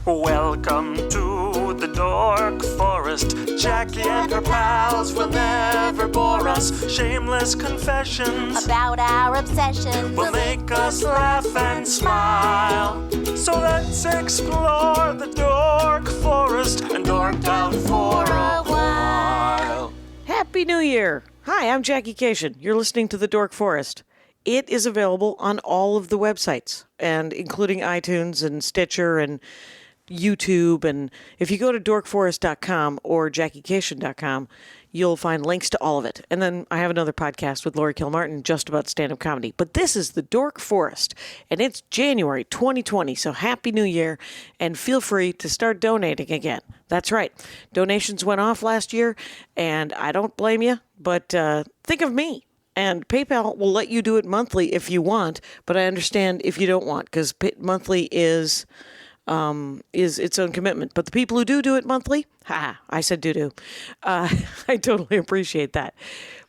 Welcome to the Dork Forest. Jackie and her pals will never bore us. Shameless confessions about our obsession will make us laugh and smile. So let's explore the Dork Forest and dork out for a while. Happy New Year! Hi, I'm Jackie Cation. You're listening to the Dork Forest. It is available on all of the websites, and including iTunes and Stitcher and YouTube. And if you go to dorkforest.com or jackiecation.com, you'll find links to all of it. And then I have another podcast with Lori Kilmartin just about stand-up comedy. But this is the Dork Forest, and it's January 2020, so Happy New Year, and feel free to start donating again. That's right. Donations went off last year, and I don't blame you, but think of me. And PayPal will let you do it monthly if you want, but I understand if you don't want, because monthly is its own commitment. But the people who do it monthly, I said do. I totally appreciate that.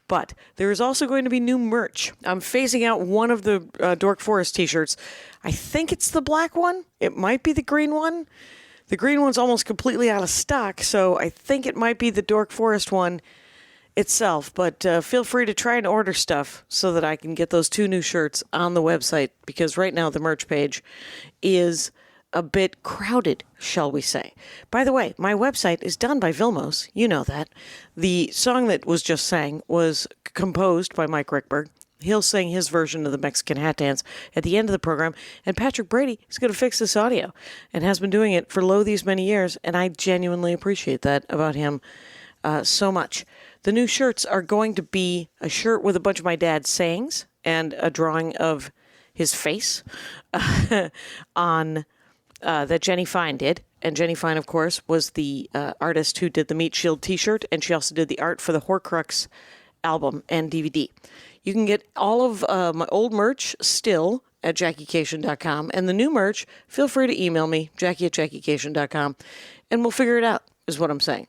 But there is also going to be new merch. I'm phasing out one of the Dork Forest t-shirts. I think it's the black one. It might be the green one. The green one's almost completely out of stock, so I think it might be the Dork Forest one itself. But feel free to try and order stuff so that I can get those two new shirts on the website, because right now the merch page is a bit crowded, shall we say. By the way, my website is done by Vilmos. You know that. The song that was just sang was composed by Mike Rickberg. He'll sing his version of the Mexican hat dance at the end of the program, and Patrick Brady is going to fix this audio and has been doing it for these many years, and I genuinely appreciate that about him so much. The new shirts are going to be a shirt with a bunch of my dad's sayings and a drawing of his face on that Jenny Fine did. And Jenny Fine, of course, was the artist who did the Meat Shield t-shirt, and she also did the art for the Horcrux album and DVD. You can get all of my old merch still at JackieCation.com, and the new merch, feel free to email me, Jackie@JackieCation.com, and we'll figure it out, is what I'm saying.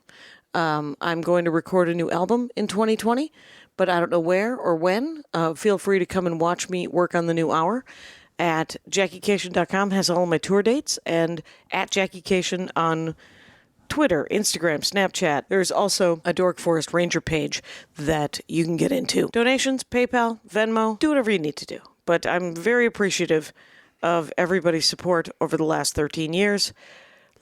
I'm going to record a new album in 2020, but I don't know where or when. Feel free to come and watch me work on the new hour. At JackieCation.com has all of my tour dates, and at JackieCation on Twitter, Instagram, Snapchat. There's also a Dork Forest Ranger page that you can get into. Donations, PayPal, Venmo, do whatever you need to do. But I'm very appreciative of everybody's support over the last 13 years.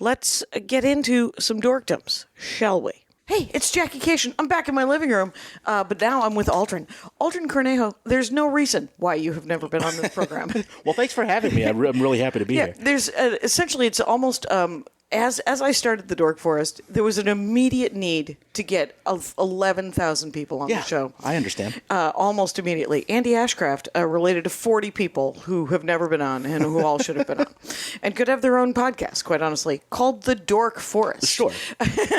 Let's get into some dorkdoms, shall we? Hey, it's Jackie Cation. I'm back in my living room, but now I'm with Aldrin. Aldrin Cornejo, there's no reason why you have never been on this program. Well, thanks for having me. I'm really happy to be here. There's essentially, it's almost as I started the Dork Forest, there was an immediate need to get 11,000 people on the show. I understand. Almost immediately. Andy Ashcraft related to 40 people who have never been on and who all should have been on, and could have their own podcast, quite honestly, called The Dork Forest. Sure.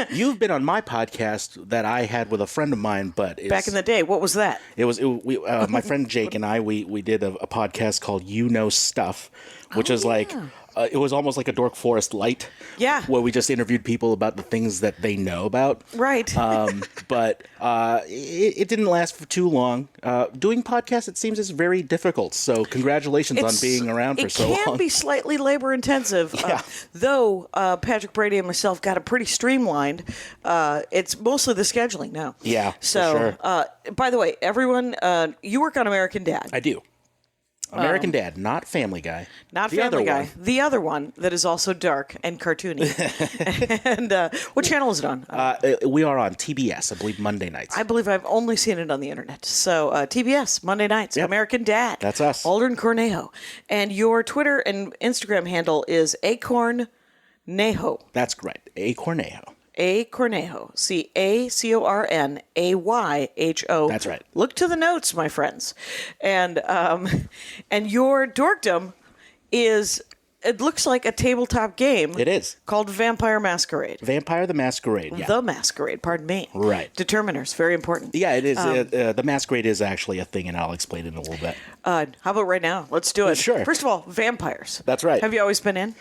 You've been on my podcast that I had with a friend of mine, but back in the day. What was that? My friend Jake and I, we did a podcast called You Know Stuff, which is like... it was almost like a Dork Forest light. Yeah. Where we just interviewed people about the things that they know about. Right. But it didn't last for too long. Doing podcasts, it seems, is very difficult. So congratulations on being around for so long. It can be slightly labor intensive. Yeah. Though Patrick Brady and myself got it pretty streamlined. It's mostly the scheduling now. Yeah, so, for sure. By the way, everyone, you work on American Dad. I do. American Dad, not Family Guy. Not Family Guy. The other one that is also dark and cartoony. And what channel is it on? We are on TBS, I believe, Monday nights. I believe I've only seen it on the internet. So TBS, Monday nights, yep. American Dad. That's us. Aldrin Cornejo. And your Twitter and Instagram handle is Acornejo. That's right, Cornejo. Cornejo. CACORNAYHO. That's right. Look to the notes, my friends. And your dorkdom is, it looks like a tabletop game. It is. Called Vampire Masquerade. Vampire the Masquerade, yeah. The Masquerade, pardon me. Right. Determiners, very important. Yeah, it is. The Masquerade is actually a thing, and I'll explain it in a little bit. How about right now? Let's do it. Sure. First of all, vampires. That's right. Have you always been in?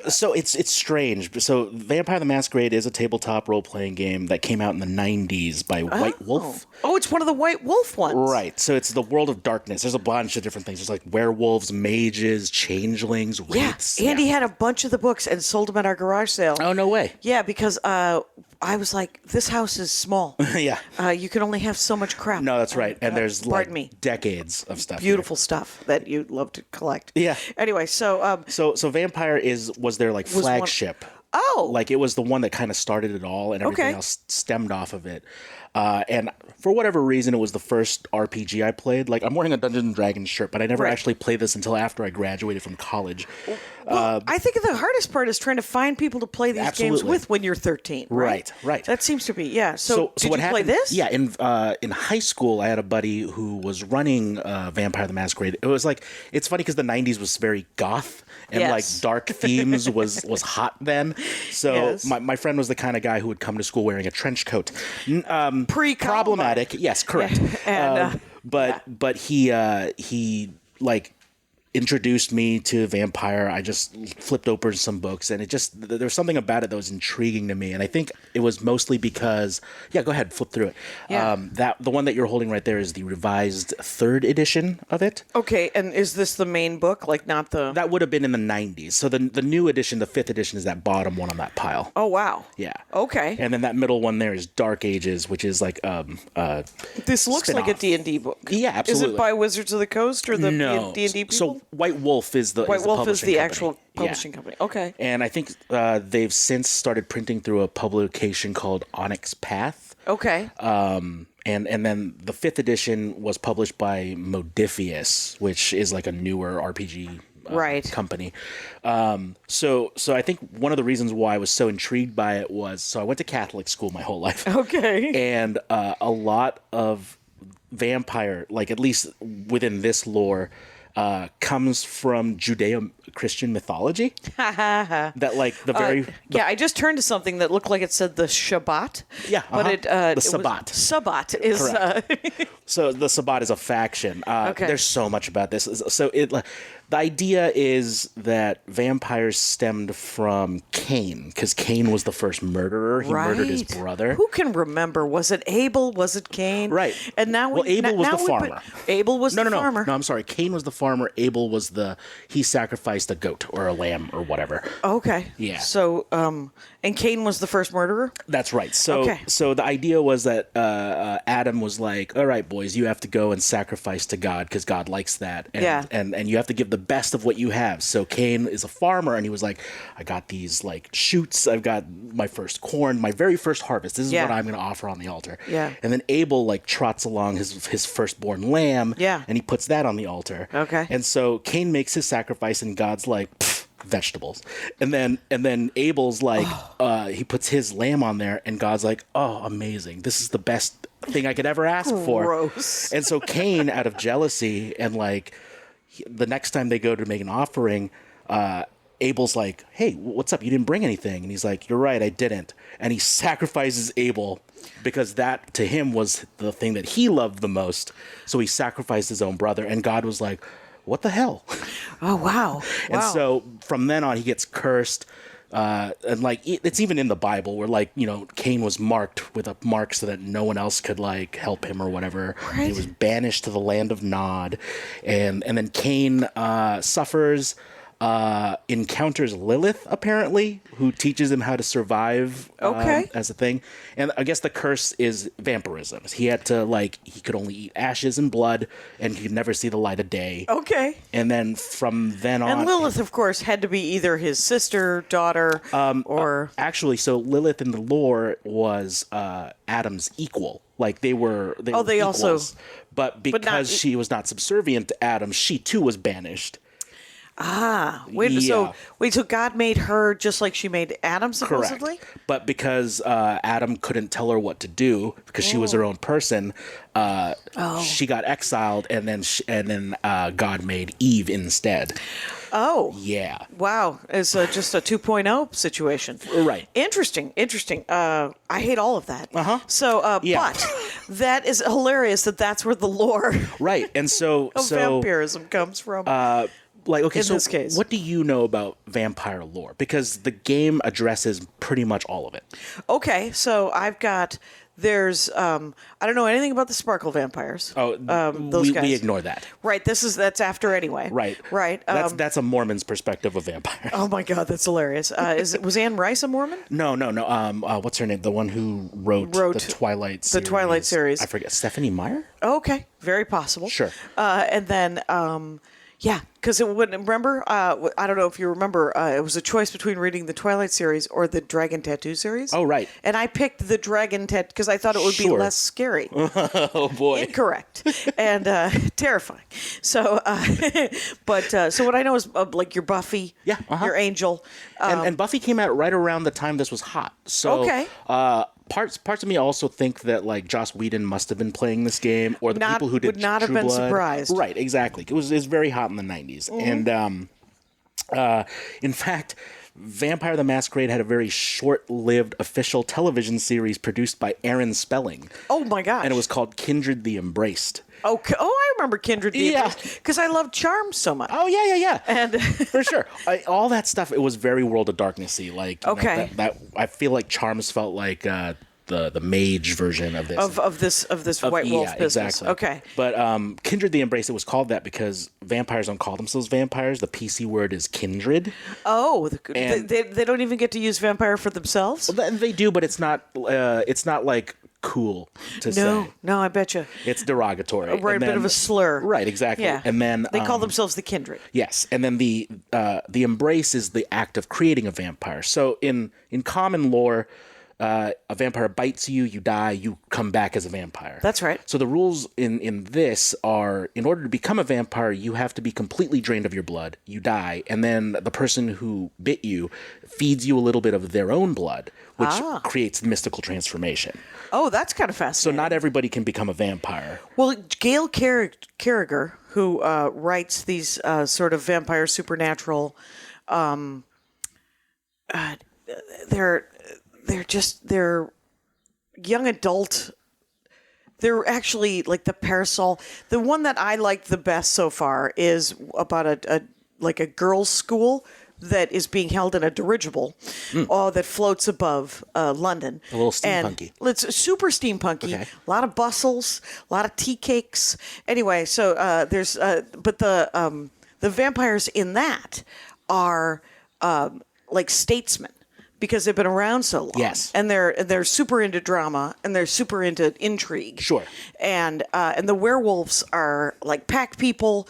So it's strange. So Vampire the Masquerade is a tabletop role-playing game that came out in the 90s by White Wolf. Oh, it's one of the White Wolf ones. Right. So it's the world of darkness. There's a bunch of different things. There's like werewolves, mages, changelings, wraiths. Yes. Andy yeah. had a bunch of the books and sold them at our garage sale. Oh, no way. Yeah, because I was like, this house is small. Yeah. You can only have so much crap. No, that's right. And there's pardon me. decades of stuff. Beautiful stuff that you'd love to collect. Yeah. Anyway, so So Vampire was their flagship. Oh. Like it was the one that kind of started it all, and everything Okay. else stemmed off of it. And for whatever reason, it was the first RPG I played. Like I'm wearing a Dungeons and Dragons shirt, but I never Right. actually played this until after I graduated from college. Well, I think the hardest part is trying to find people to play these games Absolutely. with when you're 13. Right. Right. That seems to be, yeah. So did what you play happened, this? Yeah, in high school, I had a buddy who was running Vampire the Masquerade. It was like, it's funny because the 90s was very goth and Yes. like dark themes was hot then. So Yes. my friend was the kind of guy who would come to school wearing a trench coat. Pre-Columbine. Problematic, yes, correct. And, But he like introduced me to Vampire. I just flipped open some books, and there was something about it that was intriguing to me. And I think it was mostly because, yeah, go ahead, flip through it. Yeah. The one that you're holding right there is the revised 3rd edition of it. Okay, and is this the main book, like not the... That would have been in the 90s. So the new edition, the 5th edition, is that bottom one on that pile. Oh, wow. Yeah. Okay. And then that middle one there is Dark Ages, which is like This looks like a spin-off. D&D book. Yeah, absolutely. Is it by Wizards of the Coast or the no. D&D people? So White Wolf is the White Wolf is publishing the company. actual publishing Yeah. company. Okay. And I think they've since started printing through a publication called Onyx Path. Okay. And then the 5th edition was published by Modifius, which is like a newer RPG Right. company. So I think one of the reasons why I was so intrigued by it was, so I went to Catholic school my whole life. Okay. And a lot of Vampire, like at least within this lore, comes from Judeo-Christian mythology. That like the very... Yeah, I just turned to something that looked like it said the Shabbat. Yeah, But the it was- Sabbat. Sabbat is... So the Sabbat is a faction. Okay. There's so much about this. So the idea is that vampires stemmed from Cain, because Cain was the first murderer. He murdered his brother. Who can remember? Was it Abel? Was it Cain? Right. And now Well, Abel was the farmer. Abel was the farmer. No, I'm sorry. Cain was the farmer. Abel was he sacrificed a goat or a lamb or whatever. Okay. Yeah. So, and Cain was the first murderer? That's right. So, Okay. so the idea was that Adam was like, "All right, boys, you have to go and sacrifice to God because God likes that, and, Yeah. and you have to give the best of what you have." So Cain is a farmer, and he was like, "I got these like shoots. I've got my first corn, my very first harvest. This is Yeah. what I'm going to offer on the altar." Yeah. And then Abel like trots along his firstborn lamb, Yeah. and he puts that on the altar. Okay. And so Cain makes his sacrifice, and God's like, "Pfft, vegetables." And then Abel's like, he puts his lamb on there, and God's like, "Oh, amazing. This is the best thing I could ever ask for." Gross. And so Cain, out of jealousy, and like the next time they go to make an offering, Abel's like, "Hey, what's up? You didn't bring anything." And he's like, "You're right, I didn't." And he sacrifices Abel because that to him was the thing that he loved the most. So he sacrificed his own brother, and God was like, "What the hell?" Oh, wow. And so from then on, he gets cursed. And like it's even in the Bible where like, you know, Cain was marked with a mark so that no one else could like help him or whatever. Right. He was banished to the land of Nod, and then Cain suffers. Encounters Lilith, apparently, who teaches him how to survive Okay. as a thing. And I guess the curse is vampirism. He had to, like, he could only eat ashes and blood, and he could never see the light of day. Okay. And then from then on... And Lilith, of course, had to be either his sister, daughter, or... Actually, so Lilith in the lore was Adam's equal. Like, they were they equals. also- But because she was not subservient to Adam, she too was banished. So God made her just like she made Adam, supposedly? Correct. But because Adam couldn't tell her what to do because she was her own person, she got exiled, and then God made Eve instead. Oh. Yeah. Wow. It's just a 2.0 situation. Right. Interesting. I hate all of that. Uh-huh. So, Yeah. but that is hilarious that's where the lore Right. And so of vampirism comes from. like, okay, in so this case. what do you know about vampire lore? Because the game addresses pretty much all of it. Okay, so I've got There's I don't know anything about the sparkle vampires. Those guys. We ignore that. Right. That's after anyway. Right. Right. That's a Mormon's perspective of vampires. Oh my God, that's hilarious. Was Anne Rice a Mormon? No. What's her name? The one who wrote the Twilight series. The Twilight series. I forget. Stephanie Meyer? Oh, okay. Very possible. Sure. And then, yeah, because it wouldn't, remember, I don't know if you remember, it was a choice between reading the Twilight series or the Dragon Tattoo series. Oh, right. And I picked the Dragon Tattoo because I thought it would be less scary. Oh, boy. Incorrect. And terrifying. So, so what I know is like your Buffy, your Angel. And Buffy came out right around the time this was hot. So, okay. Parts of me also think that like Joss Whedon must have been playing this game, or the people who did would not True have been Blood. surprised. Right, exactly. It was very hot in the 90s. And in fact, Vampire the Masquerade had a very short-lived official television series produced by Aaron Spelling. Oh my gosh. And it was called Kindred the Embraced. Okay. Oh, I remember Kindred the Embraced because I love Charmed so much. Oh yeah. And for sure, all that stuff. It was very World of Darknessy. Like that I feel like Charms felt like the mage version of this of this White Wolf business. Exactly. Okay. But Kindred the Embrace, it was called that because vampires don't call themselves vampires. The PC word is kindred. Oh, they don't even get to use vampire for themselves? Well, they do, but it's not like cool to say. No, I bet you. It's derogatory. Right, a bit of a slur. Right, exactly. Yeah. And then they call themselves the kindred. Yes, and then the embrace is the act of creating a vampire. So in common lore, a vampire bites you, you die, you come back as a vampire. That's right. So the rules in this are, in order to become a vampire, you have to be completely drained of your blood, you die, and then the person who bit you feeds you a little bit of their own blood, which creates mystical transformation. Oh, that's kind of fascinating. So not everybody can become a vampire. Well, Gail Carriger, who writes these sort of vampire supernatural, they're young adult. They're actually like the Parasol. The one that I liked the best so far is about a girls' school that is being held in a dirigible that floats above London. A little steampunky. And it's super steampunky. Okay. A lot of bustles, a lot of tea cakes. Anyway, so there's but the vampires in that are like statesmen because they've been around so long. Yes. And they're super into drama and they're super into intrigue. Sure. And the werewolves are like pack people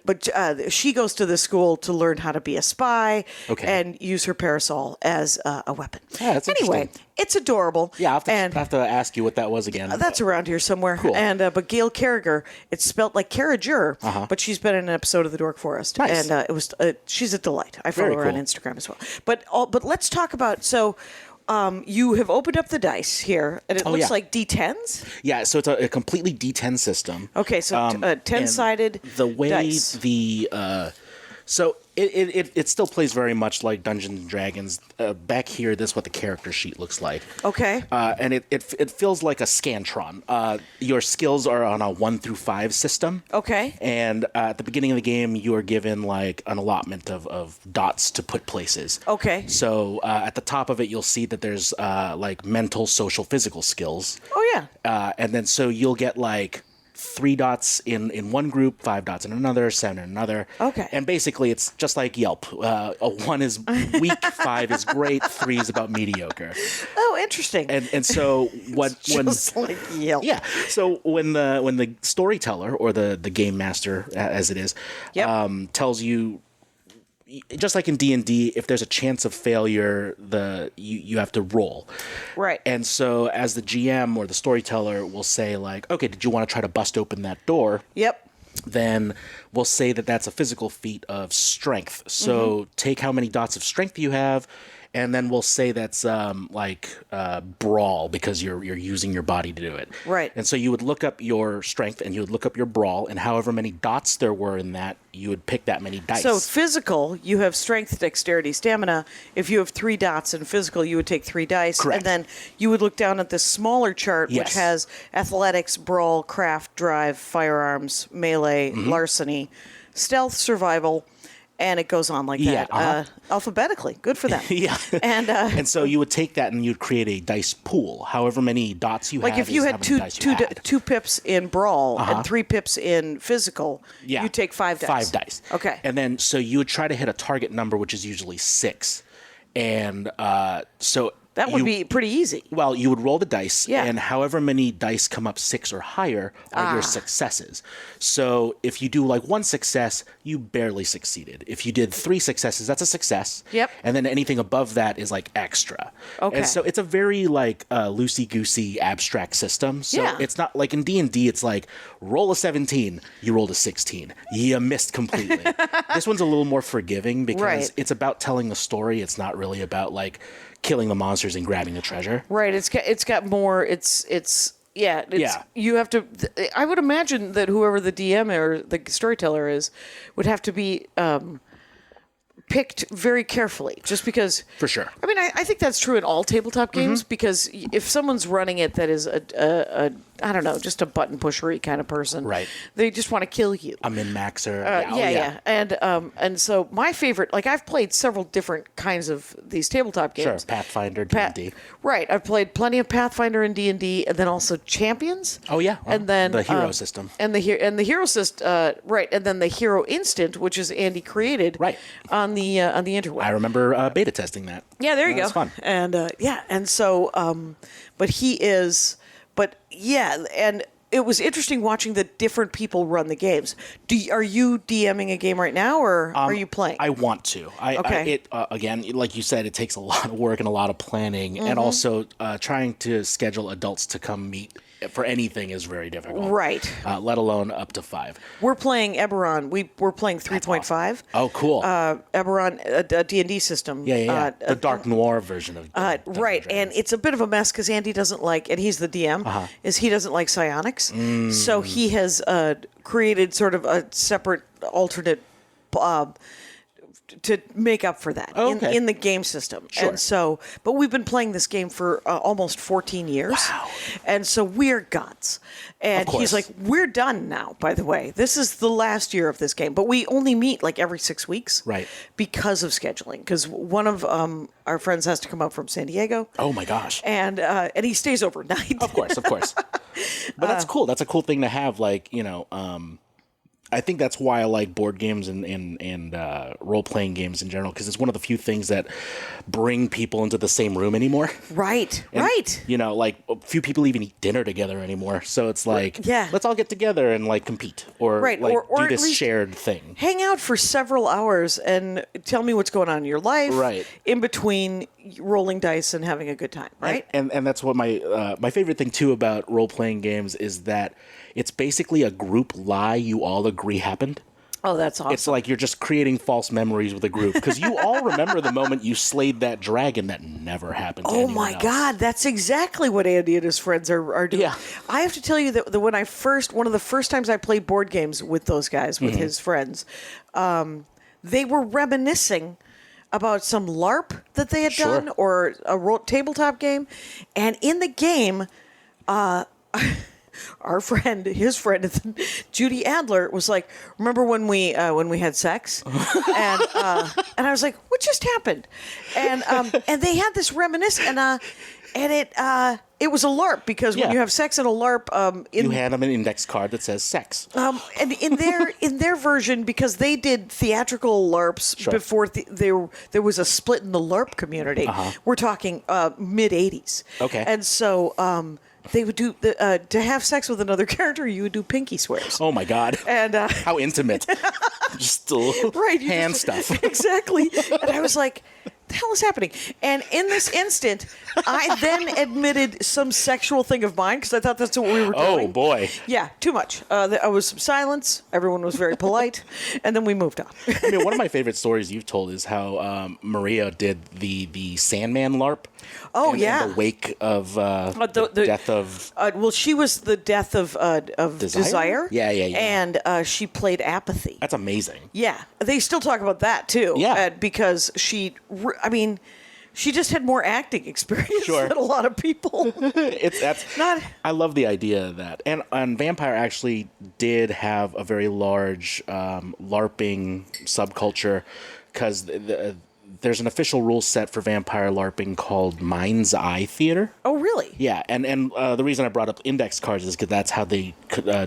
but she goes to the school to learn how to be a spy and use her parasol as a weapon. Yeah, that's anyway, interesting. It's adorable. Yeah, I have to ask you what that was again. That's around here somewhere. Cool. And but Gail Carriger, it's spelled like Carriger, but she's been in an episode of The Dork Forest. Nice. And it was she's a delight. I follow her on Instagram as well. But let's talk about you have opened up the dice here, and it looks like D10s? Yeah, so it's a completely D10 system. Okay, so 10-sided the way dice. So it still plays very much like Dungeons and Dragons. Back here, this is what the character sheet looks like. Okay. And it feels like a Scantron. Your skills are on a 1 through 5 system. Okay. And at the beginning of the game, you are given like an allotment of dots to put places. Okay. So at the top of it, you'll see that there's like mental, social, physical skills. Oh, yeah. And then so you'll get like 3 dots in one group, 5 dots in another, 7 in another. Okay. And basically, it's just like Yelp. A 1 is weak, 5 is great, 3 is about mediocre. Oh, interesting. And so just like Yelp. Yeah. So when the storyteller or the game master, as it is, tells you. Just like in D&D, if there's a chance of failure, you have to roll. Right. And so as the GM or the storyteller will say like, okay, did you want to try to bust open that door? Yep. Then we'll say that that's a physical feat of strength. So take how many dots of strength you have, and then we'll say that's brawl because you're using your body to do it. Right. And so you would look up your strength and you would look up your brawl, and however many dots there were in that, you would pick that many dice. So physical, you have strength, dexterity, stamina. If you have 3 dots in physical, you would take 3 dice. Correct. And then you would look down at this smaller chart, which has athletics, brawl, craft, drive, firearms, melee, larceny, stealth, survival, and it goes on like that, alphabetically. Good for them. Yeah. And so you would take that and you'd create a dice pool. However many dots you like have. if you is had how many dice you had. two pips in Brawl and 3 pips in Physical, Yeah. you take 5 dice. 5 dice. Okay. And then so you would try to hit a target number, which is usually 6. And so that would be pretty easy. Well, you would roll the dice, Yeah. and however many dice come up 6 or higher are your successes. So if you do like 1 success, you barely succeeded. If you did 3 successes, that's a success. Yep. And then anything above that is like extra. Okay. And so it's a very like loosey-goosey abstract system. So Yeah. it's not like in D&D, it's like roll a 17, you rolled a 16. You missed completely. This one's a little more forgiving because Right. it's about telling the story. It's not really about like killing the monsters and grabbing the treasure. Right. It's got more. You have to. I would imagine that whoever the DM or the storyteller is would have to be picked very carefully, just because. For sure. I mean, I think that's true in all tabletop games because if someone's running it that is a I don't know, just a button pushery kind of person, Right. They just want to kill you. A min-maxer. Yeah. And so my favorite, like I've played several different kinds of these tabletop Sure, games. Pathfinder, D&D. Right. I've played plenty of Pathfinder and D&D, and then also Champions. Oh, yeah. And then the hero system. And the hero system, right. And then the Hero Instant, which is Andy created Right. on the interweb. I remember beta testing that. Yeah, there you go. That's fun. And and so, and it was interesting watching the different people run the games. Are you DMing a game right now, or are you playing? I want to. Again, like you said, it takes a lot of work and a lot of planning, and also trying to schedule adults to come meet for anything is very difficult. Right. Let alone up to 5. We're playing Eberron. We're playing 3.5. Awesome. Oh, cool. Eberron, a D&D system. Yeah. The dark noir version of Dungeons right, and and Dragons. it's a bit of a mess because Andy doesn't like, and he's the DM, is he doesn't like psionics. So he has created sort of a separate alternate to make up for that in the game system. Sure. And so, but we've been playing this game for almost 14 years. Wow. And so we're guts. And Of he's course. like, we're done now, by the way. This is the last year of this game. But we only meet like every 6 weeks. Right. Because of scheduling. Because one of our friends has to come up from San Diego. Oh, my gosh. And he stays overnight. Of course. But that's cool. That's a cool thing to have, like, I think that's why I like board games and role-playing games in general, because it's one of the few things that bring people into the same room anymore. Right, And, right. Like, few people even eat dinner together anymore. So it's like, Yeah. let's all get together and, like, compete. Or, Right, like, or do at this least shared thing. Hang out for several hours and tell me what's going on in your life. Right. In between rolling dice and having a good time, right? And that's what my favorite thing, too, about role-playing games is that it's basically a group lie you all agree happened. Oh, that's awesome. It's like you're just creating false memories with a group because you all remember the moment you slayed that dragon that never happened to Oh anyone my else. God, that's exactly what Andy and his friends are doing. Yeah. I have to tell you that one of the first times I played board games with those guys, with his friends, they were reminiscing about some LARP that they had Sure. done or a tabletop game. And in the game, his friend, Judy Adler, was like, "Remember when we had sex?" and I was like, "What just happened?" And they had this reminiscence, and it was a LARP because when Yeah. you have sex in a LARP, You hand them an index card that says sex. and in their version, because they did theatrical LARPs Sure. before there was a split in the LARP community. We're talking mid '80s. Okay. And so they would do to have sex with another character. You would do pinky swears. Oh my God. And How intimate. Just little right, you hand just- stuff. Exactly. And I was like, the hell is happening? And in this instant, I then admitted some sexual thing of mine because I thought that's what we were doing. Oh boy. Yeah, too much. There was some silence. Everyone was very polite, and then we moved on. I mean, one of my favorite stories you've told is how Maria did the Sandman LARP. Oh, in yeah. the wake of the- the death of Well, she was the death of Desire. Yeah. And she played Apathy. That's amazing. Yeah, they still talk about that too. Yeah. Because She just had more acting experience Sure. than a lot of people. I love the idea of that. And Vampire actually did have a very large LARPing subculture, because there's an official rule set for vampire LARPing called Mind's Eye Theater. Oh, really? Yeah, and the reason I brought up index cards is because that's how they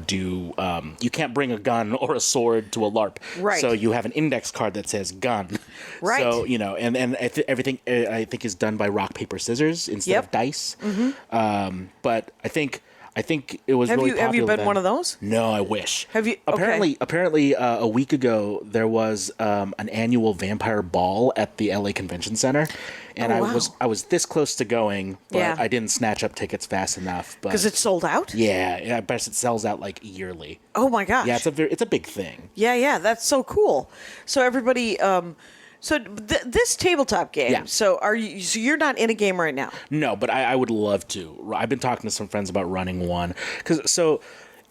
do. You can't bring a gun or a sword to a LARP, Right. So you have an index card that says gun, Right. So and everything I think is done by rock paper scissors instead Yep. of dice. But I think it was really popular. Have you been then. one of those? No, I wish. Have you? Okay. Apparently, a week ago there was an annual vampire ball at the LA Convention Center, and Oh, wow. I was this close to going, but Yeah. I didn't snatch up tickets fast enough. Because it's sold out? yeah, I bet it sells out like yearly. Oh, my gosh. Yeah, it's a big thing. Yeah, that's so cool. So everybody, this tabletop game. Yeah. So so you're not in a game right now? No, but I would love to. I've been talking to some friends about running one,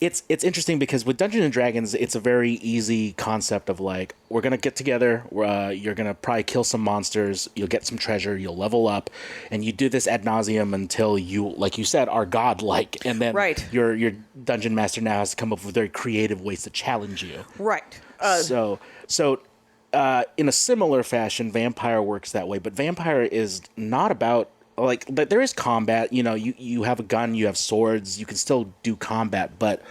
it's interesting because with Dungeons and Dragons, it's a very easy concept of like, we're gonna get together, you're gonna probably kill some monsters, you'll get some treasure, you'll level up, and you do this ad nauseum until you, like you said, are godlike, and then Right. your dungeon master now has to come up with very creative ways to challenge you. Right. In a similar fashion, Vampire works that way, but Vampire is not about but there is combat. You have a gun, you have swords, you can still do combat, but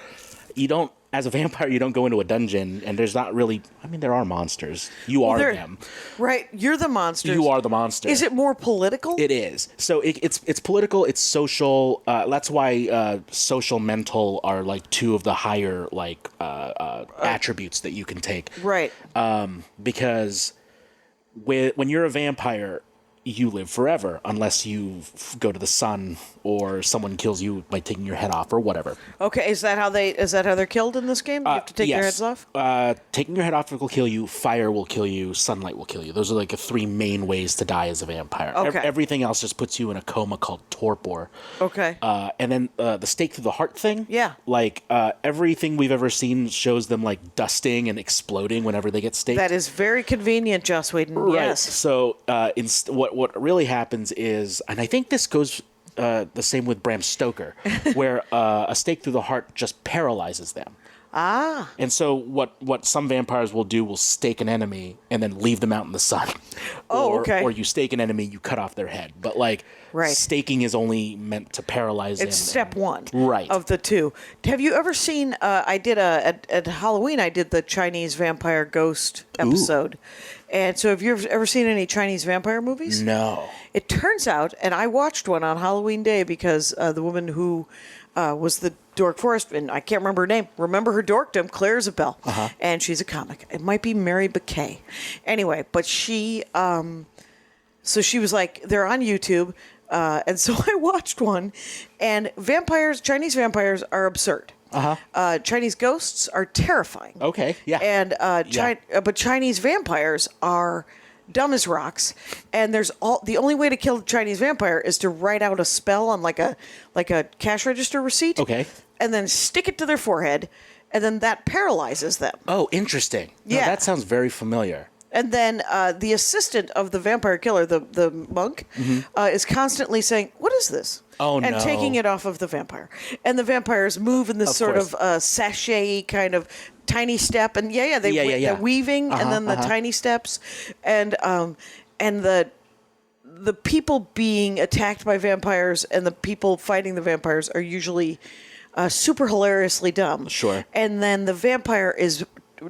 you don't. As a vampire, you don't go into a dungeon, and there's not really. I mean, there are monsters. You are them. Right. You're the monster. You are the monster. Is it more political? It is. So it's political. It's social. That's why social, mental are like two of the higher attributes that you can take. Right. Because when you're a vampire, you live forever unless you go to the sun or someone kills you by taking your head off or whatever. Okay, is that how they're killed in this game? You have to take their Yes. heads off? Taking your head off will kill you, fire will kill you, sunlight will kill you. Those are like the three main ways to die as a vampire. Okay. Everything else just puts you in a coma called torpor. Okay. And then the stake through the heart thing. Yeah. Everything we've ever seen shows them like dusting and exploding whenever they get staked. That is very convenient, Joss Whedon. Right. Yes. So what really happens is, and I think this goes the same with Bram Stoker, where a stake through the heart just paralyzes them. Ah. And so what some vampires will do will stake an enemy and then leave them out in the sun. Oh, okay. Or you stake an enemy, you cut off their head. But Right. staking is only meant to paralyze them. It's step one Right. of the two. Have you ever seen, at Halloween, I did the Chinese vampire ghost episode. And so have you ever seen any Chinese vampire movies? No. It turns out, and I watched one on Halloween Day because the woman who was the Dork Forest, and I can't remember her name. Remember her dorkdom, Claire Isabel. And she's a comic. It might be Mary Bouquet. Anyway, but she, so she was like, they're on YouTube. And so I watched one, and Chinese vampires are absurd. Chinese ghosts are terrifying. Okay. Yeah. And but Chinese vampires are dumb as rocks. And the only way to kill a Chinese vampire is to write out a spell on like a cash register receipt. Okay. And then stick it to their forehead, and then that paralyzes them. Oh, interesting. No, Yeah. that sounds very familiar. And then the assistant of the vampire killer, the monk, is constantly saying, "What is this?" Oh, and no. taking it off of the vampire. And the vampires move in this Of sort course. of sachet kind of tiny step, and they're weaving, and then the tiny steps, and the people being attacked by vampires and the people fighting the vampires are usually super hilariously dumb. Sure. And then the vampire is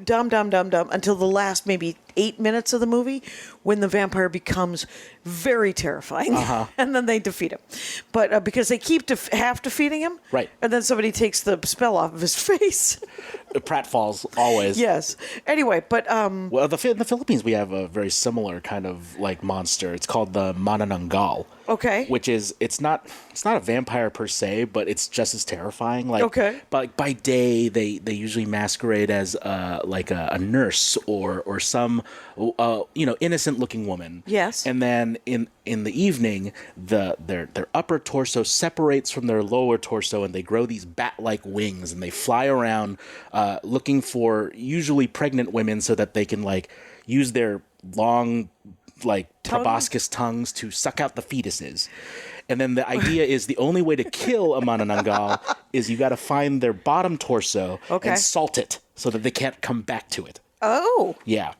dumb until the last maybe 8 minutes of the movie, when the vampire becomes very terrifying, and then they defeat him. But because they keep half defeating him, Right. and then somebody takes the spell off of his face. Pratfalls always. Yes. Anyway, but Well, in the Philippines, we have a very similar kind of like monster. It's called the Manananggal. Okay. Which is it's not a vampire per se, but it's just as terrifying. Okay. But by day, they usually masquerade as a nurse or some innocent looking woman. Yes. And then in the evening, their upper torso separates from their lower torso, and they grow these bat-like wings, and they fly around looking for usually pregnant women so that they can use their long proboscis tongues to suck out the fetuses. And then the idea is the only way to kill a Manananggal is you got to find their bottom torso and salt it so that they can't come back to it. Oh. Yeah.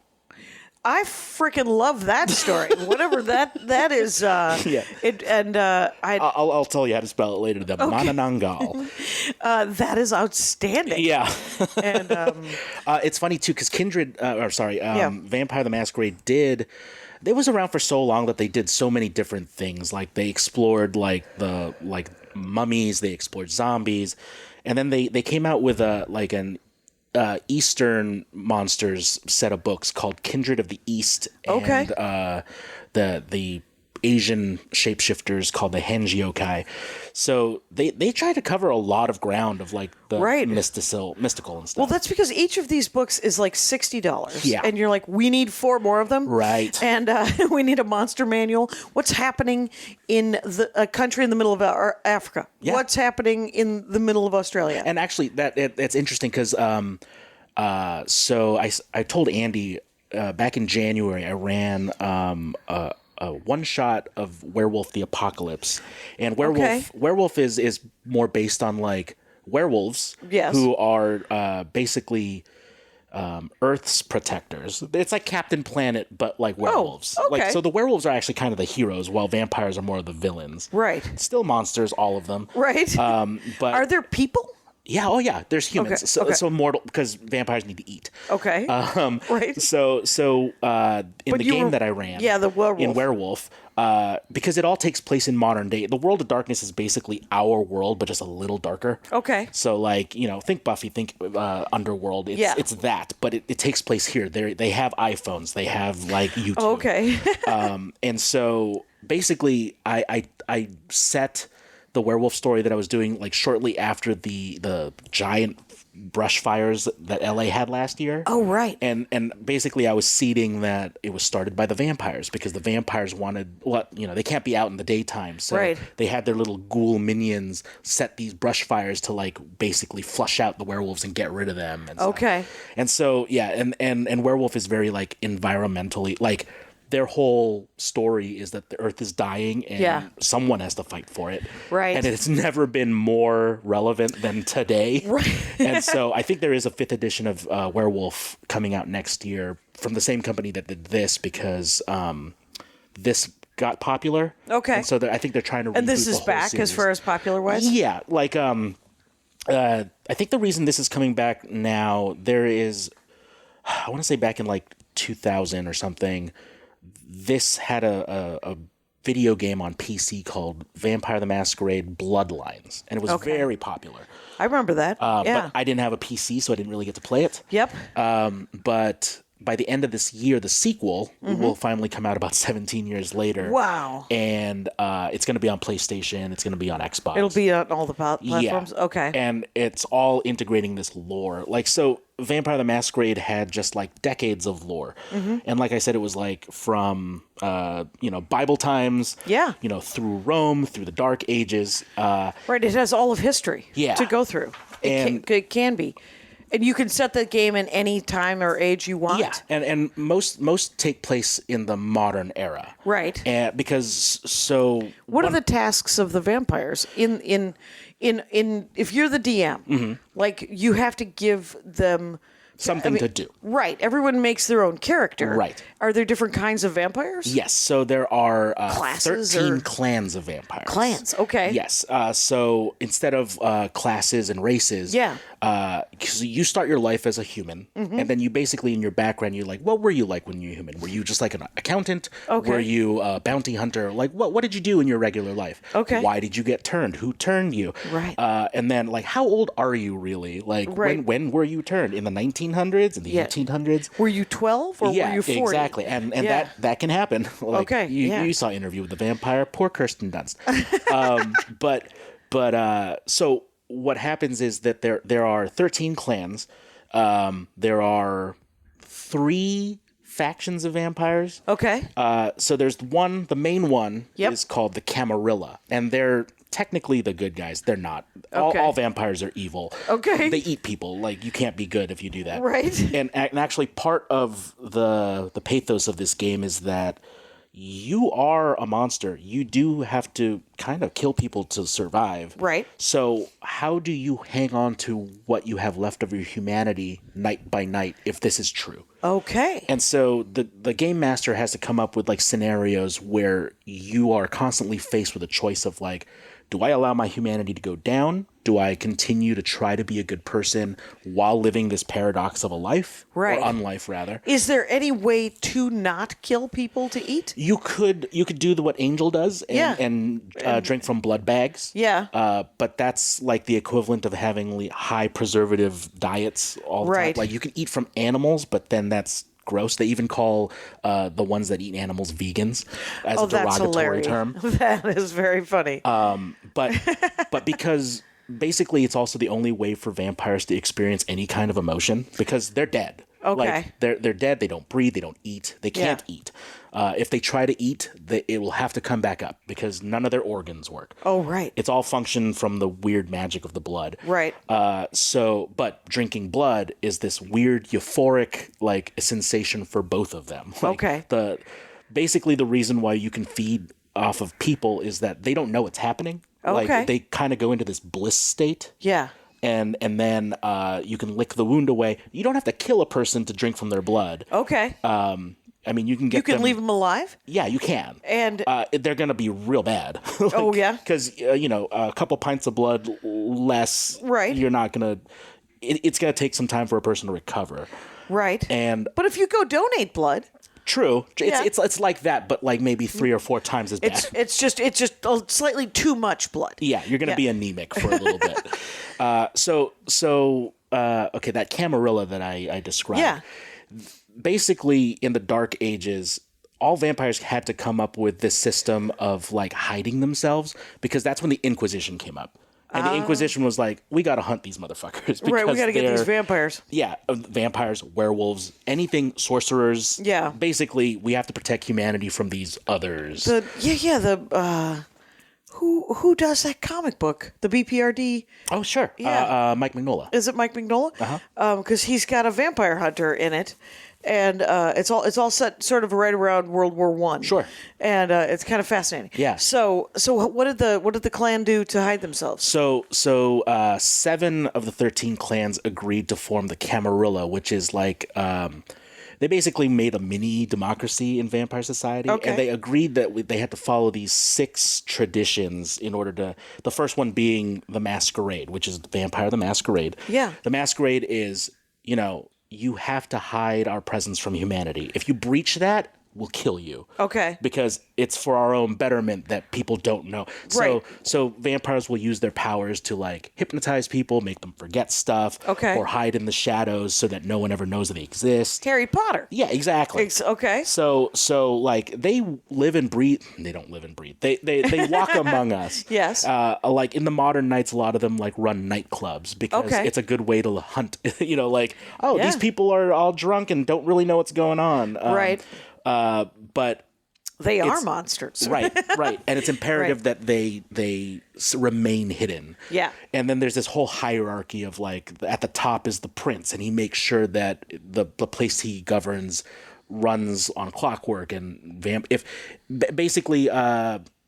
I freaking love that story. Whatever that is. Yeah. I'll tell you how to spell it later. The Manananggal. That is outstanding. Yeah. And it's funny too because Vampire the Masquerade They was around for so long that they did so many different things. Like they explored the mummies, they explored zombies, and then they came out with an Eastern monsters set of books called Kindred of the East, and the Asian shapeshifters called the Henjiokai. So they try to cover a lot of ground of like the mystical and stuff. Well, that's because each of these books is like $60. Yeah. And you're like, we need 4 more of them. Right. And we need a monster manual. What's happening in a country in the middle of Africa? Yeah. What's happening in the middle of Australia? And actually, that's interesting because so I told Andy back in January I ran a one shot of Werewolf the Apocalypse, and Werewolf is more based on like werewolves who are basically Earth's protectors. It's like Captain Planet, but like werewolves. Oh, okay. So the werewolves are actually kind of the heroes, while vampires are more of the villains. Right. Still monsters, all of them. Right. But are there people? Yeah, oh yeah, there's humans. Okay. So mortal because vampires need to eat. Okay. Right. So in the game that I ran, the werewolf. In Werewolf, because it all takes place in modern day. The World of Darkness is basically our world, but just a little darker. Okay. So like, think Buffy, think Underworld. It's that, but it takes place here. They have iPhones, they have like YouTube. Okay. And so basically, I set the werewolf story that I was doing like shortly after the giant brush fires that LA had last year. Oh, right. And basically I was seeding that it was started by the vampires because the vampires wanted, they can't be out in the daytime. So they had their little ghoul minions set these brush fires to like basically flush out the werewolves and get rid of them. And okay. And so, and Werewolf is very like environmentally, like their whole story is that the earth is dying and someone has to fight for it. Right. And it's never been more relevant than today. Right. And so I think there is a 5th edition of Werewolf coming out next year from the same company that did this because this got popular. Okay. And so I think they're trying to reboot and this is the whole back series. as far as popular-wise? Yeah. Like, I think the reason this is coming back now, there is, I want to say back in like 2000 or something, this had a video game on PC called Vampire the Masquerade Bloodlines, and it was very popular. I remember that. But I didn't have a PC, so I didn't really get to play it. Yep. But by the end of this year, the sequel will finally come out about 17 years later. Wow. And it's going to be on PlayStation. It's going to be on Xbox. It'll be on all the platforms? Yeah. Okay. And it's all integrating this lore. Like, so Vampire the Masquerade had just like decades of lore. And like I said, it was like from, Bible times, through Rome, through the Dark Ages. Right. It has all of history to go through. It can be. And you can set the game in any time or age you want. Yeah, and most take place in the modern era. Right. What are the tasks of the vampires in if you're the DM? Like you have to give them something to do. Right. Everyone makes their own character. Right. Are there different kinds of vampires? Yes. So there are classes 13 clans of vampires. Clans. Okay. Yes. So instead of classes and races, because you start your life as a human, and then you basically in your background you're like, what were you like when you were human? Were you just like an accountant? Okay. Were you a bounty hunter? Like what did you do in your regular life? Okay. Why did you get turned? Who turned you? Right. And then like how old are you really? Like when were you turned? In the 1900s? In the 1800s? Were you 12 or were you 40? Exactly. And that can happen. Like, you saw Interview with the Vampire. Poor Kirsten Dunst. So what happens is that there are 13 clans. There are 3 factions of vampires. Okay. So there's the main one is called the Camarilla, and they're technically the good guys. They're not. All vampires are evil. Okay. They eat people. Like, you can't be good if you do that. Right. And actually part of the pathos of this game is that you are a monster. You do have to kind of kill people to survive. Right. So how do you hang on to what you have left of your humanity night by night if this is true? Okay. And so the game master has to come up with like scenarios where you are constantly faced with a choice of like, do I allow my humanity to go down? Do I continue to try to be a good person while living this paradox of a life? Right. Or unlife, rather. Is there any way to not kill people to eat? You could do what Angel does and drink from blood bags. Yeah. But that's like the equivalent of having high preservative diets all the time. Like you can eat from animals, but then that's gross. They even call the ones that eat animals vegans as a derogatory term. That is very funny. But because basically it's also the only way for vampires to experience any kind of emotion because they're dead. Okay. Like they're dead. They don't breathe. They don't eat. They can't eat. If they try to eat, it will have to come back up because none of their organs work. Oh, right. It's all function from the weird magic of the blood. Right. But drinking blood is this weird euphoric like sensation for both of them. Like, okay. Basically the reason why you can feed off of people is that they don't know what's happening. Okay. Like they kind of go into this bliss state. Yeah. And then you can lick the wound away. You don't have to kill a person to drink from their blood. Okay. I mean, you can leave them alive? Yeah, you can. And they're going to be real bad. Oh, yeah? Because, a couple pints of blood less, right? You're not going to... It's going to take some time for a person to recover. Right. But if you go donate blood... True. Yeah. It's like that, but like maybe 3 or 4 times as bad. It's just slightly too much blood. Yeah, you're going to be anemic for a little bit. Okay, that Camarilla that I described. Yeah. Basically, in the Dark Ages, all vampires had to come up with this system of like hiding themselves because that's when the Inquisition came up. And the Inquisition was like, we got to hunt these motherfuckers. Right, we got to get these vampires. Yeah, vampires, werewolves, anything, sorcerers. Yeah. Basically, we have to protect humanity from these others. Who does that comic book? The BPRD? Oh, sure. Yeah. Mike Mignola. Is it Mike Mignola? Uh-huh. Because he's got a vampire hunter in it. And it's all set sort of right around World War One. Sure. And it's kind of fascinating. Yeah. So what did the clan do to hide themselves? So 7 of the 13 clans agreed to form the Camarilla, which is like they basically made a mini democracy in vampire society. Okay. And they agreed that they had to follow these 6 traditions in order to. The first one being the Masquerade, which is Vampire the Masquerade. Yeah. The Masquerade is you have to hide our presence from humanity. If you breach that, we'll kill you. Okay. Because it's for our own betterment that people don't know. Right. So vampires will use their powers to like hypnotize people, make them forget stuff. Okay. Or hide in the shadows so that no one ever knows that they exist. Harry Potter. Yeah, exactly. Okay. So like they live and breathe. They don't live and breathe. They walk among us. Yes. Like in the modern nights, a lot of them like run nightclubs because it's a good way to hunt. These people are all drunk and don't really know what's going on. Right. But they are monsters. right. And it's imperative that they remain hidden. Yeah. And then there's this whole hierarchy of like at the top is the prince, and he makes sure that the place he governs runs on clockwork and basically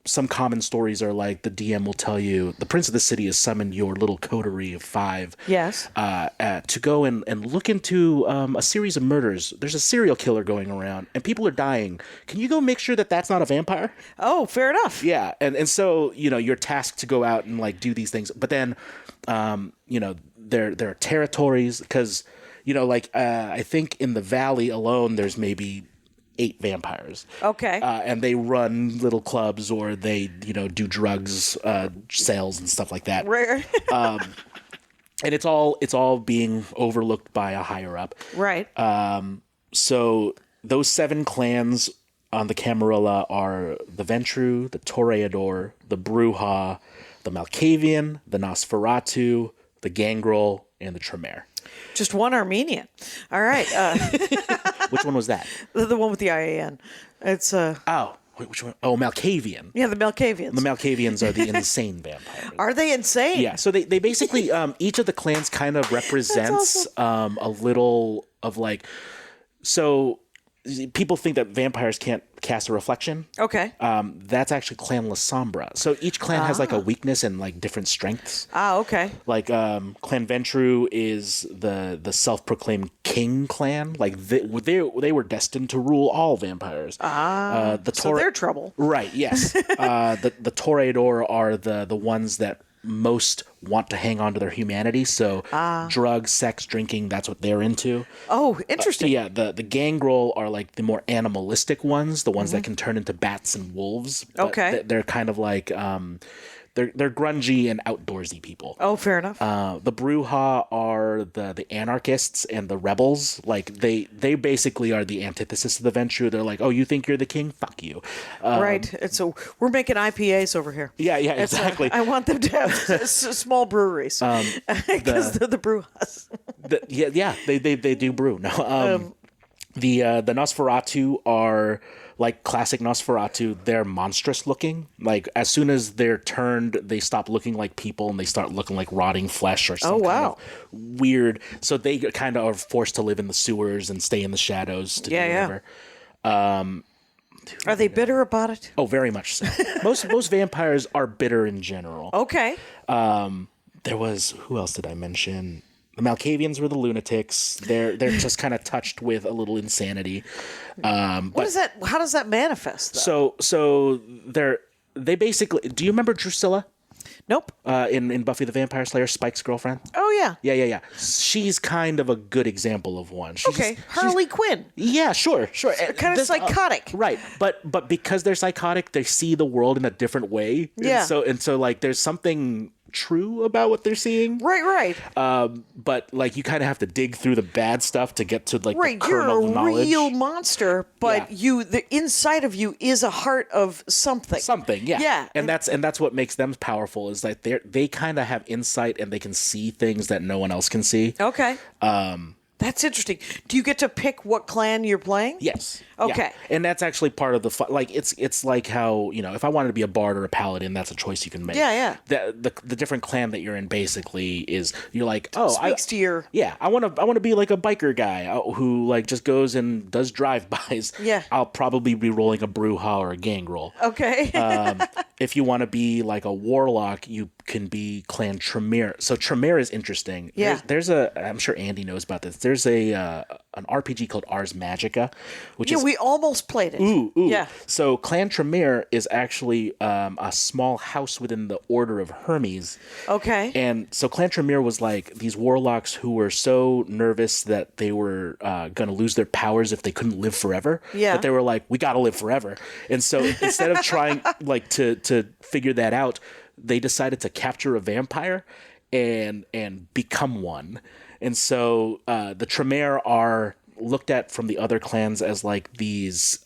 some common stories are like the DM will tell you the prince of the city has summoned your little coterie of 5 Yes. To go and look into a series of murders. There's a serial killer going around and people are dying. Can you go make sure that that's not a vampire? Oh, fair enough. Yeah. And so, you're tasked to go out and like do these things. But then, there are territories because, I think in the valley alone, there's maybe 8 vampires. Okay. And they run little clubs or they, do drugs, sales and stuff like that. Rare. And it's all being overlooked by a higher up. Right. So those 7 clans on the Camarilla are the Ventru, the Toreador, the Bruja, the Malkavian, the Nosferatu, the Gangrel, and the Tremere. Just one Armenian. All right. Which one was that? The one with the IAN. It's Oh, wait, which one? Oh, Malkavian. Yeah, the Malkavians. The Malkavians are the insane vampires. Are they insane? Yeah. So they basically each of the clans kind of represents a little of like. So people think that vampires can't cast a reflection. Okay. That's actually Clan La Sombra. So each clan has like a weakness and like different strengths. Okay. Like Clan Ventru is the self-proclaimed king clan. Like they were destined to rule all vampires. So they're trouble. Right. Yes. The Toreador are the ones that most want to hang on to their humanity. So drugs, sex, drinking, that's what they're into. Oh, interesting. Yeah, the Gangrel are like the more animalistic ones, the ones that can turn into bats and wolves. But Okay. They're kind of like they're grungy and outdoorsy people. Oh, fair enough. The Bruja are the anarchists and the rebels. Like they basically are the antithesis of the Ventru. They're like, oh, you think you're the king? Fuck you. Right. And so we're making IPAs over here. Yeah, It's, exactly. I want them to have small breweries because they're the Brujas. They do brew. No, the Nosferatu are like classic Nosferatu. They're monstrous looking. Like as soon as they're turned, they stop looking like people and they start looking like rotting flesh or something. Kind of weird. So they kind of are forced to live in the sewers and stay in the shadows to do whatever. Are they bitter about it? Oh, very much so. Most vampires are bitter in general. Okay. There was, who else did I mention? The Malkavians were the lunatics. They're just kind of touched with a little insanity. What is that? How does that manifest? Though? So they basically. Do you remember Drusilla? Nope. In Buffy the Vampire Slayer, Spike's girlfriend. Oh yeah. Yeah. She's kind of a good example of one. Harley Quinn. Yeah, sure. Kind of psychotic. Right, but because they're psychotic, they see the world in a different way. Yeah. And so like there's something true about what they're seeing. Right. But like you kind of have to dig through the bad stuff to get to like the You're kernel of a knowledge. real monster, but the inside of you is a heart of something. Yeah. And that's what makes them powerful is that they kind of have insight and they can see things that no one else can see. Okay. That's interesting. Do you get to pick what clan you're playing? Yes. Okay. Yeah. And that's actually part of the fun. Like it's like how, if I wanted to be a bard or a paladin, that's a choice you can make. Yeah. The different clan that you're in basically is you're like, Speaks to your... Yeah, I want to be like a biker guy who like just goes and does drive-bys. Yeah. I'll probably be rolling a Bruja or a Gangrel. Okay. If you want to be like a warlock, you can be Clan Tremere. So Tremere is interesting. Yeah. There's I'm sure Andy knows about this. There's an RPG called Ars Magica, which is we almost played it. Ooh. Yeah. So Clan Tremere is actually a small house within the Order of Hermes. Okay. And so Clan Tremere was like these warlocks who were so nervous that they were going to lose their powers if they couldn't live forever. Yeah. That they were like, we got to live forever. And so instead of trying like to figure that out, they decided to capture a vampire and become one. And so the Tremere are looked at from the other clans as like these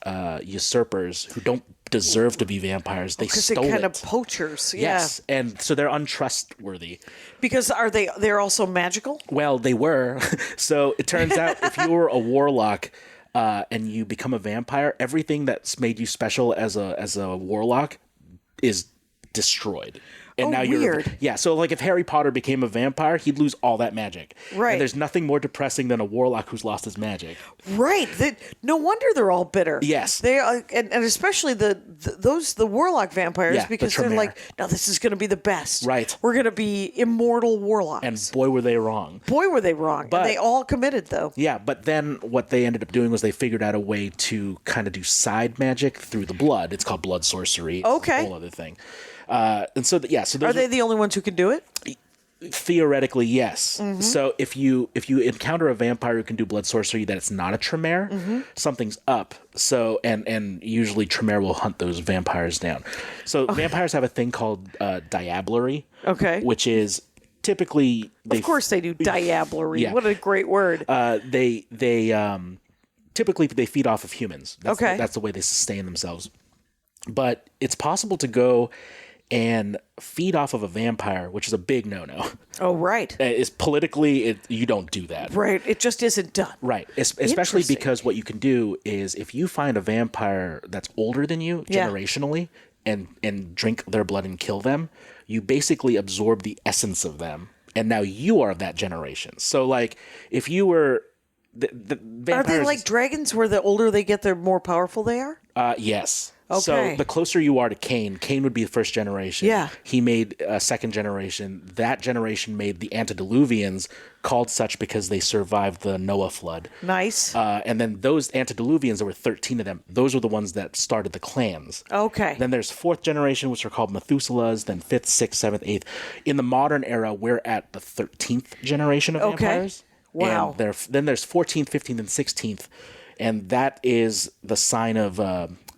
usurpers who don't deserve to be vampires. They stole they're kind it. of poachers. Yes, and so they're untrustworthy. Because they're also magical? Well, they were. So it turns out if you were a warlock and you become a vampire, everything that's made you special as a warlock is destroyed. And now weird. So like if Harry Potter became a vampire, he'd lose all that magic. Right. And there's nothing more depressing than a warlock who's lost his magic. Right. No wonder they're all bitter. Yes. They are, and especially the warlock vampires, because they're like, no, this is going to be the best. Right. We're going to be immortal warlocks. And boy, were they wrong. Boy, were they wrong. But, and they all committed, though. Yeah, but then what they ended up doing was they figured out a way to kind of do side magic through the blood. It's called blood sorcery. It's a whole other thing. And so, so are they the only ones who can do it? Theoretically, yes. Mm-hmm. So if you encounter a vampire who can do blood sorcery that it's not a Tremere, something's up. So and usually Tremere will hunt those vampires down. So vampires have a thing called diablerie. Okay. Which is typically of course they do diablerie. Yeah. What a great word. They typically they feed off of humans. That's the way they sustain themselves. But it's possible to go and feed off of a vampire, which is a big no-no. Oh, right. Is politically, you don't do that. Right. It just isn't done. Right. Especially because what you can do is if you find a vampire that's older than you generationally and drink their blood and kill them, you basically absorb the essence of them. And now you are that generation. So like if you were the Are vampires. they like dragons where the older they get, the more powerful they are? Yes. Okay. So the closer you are to Cain would be the first generation. Yeah. He made a second generation. That generation made the antediluvians, called such because they survived the Noah flood. Nice. And then those antediluvians, there were 13 of them. Those were the ones that started the clans. Okay. Then there's fourth generation, which are called Methuselahs, then fifth, sixth, seventh, eighth. In the modern era, we're at the 13th generation of vampires. Wow. And then there's 14th, 15th, and 16th. And that is the sign of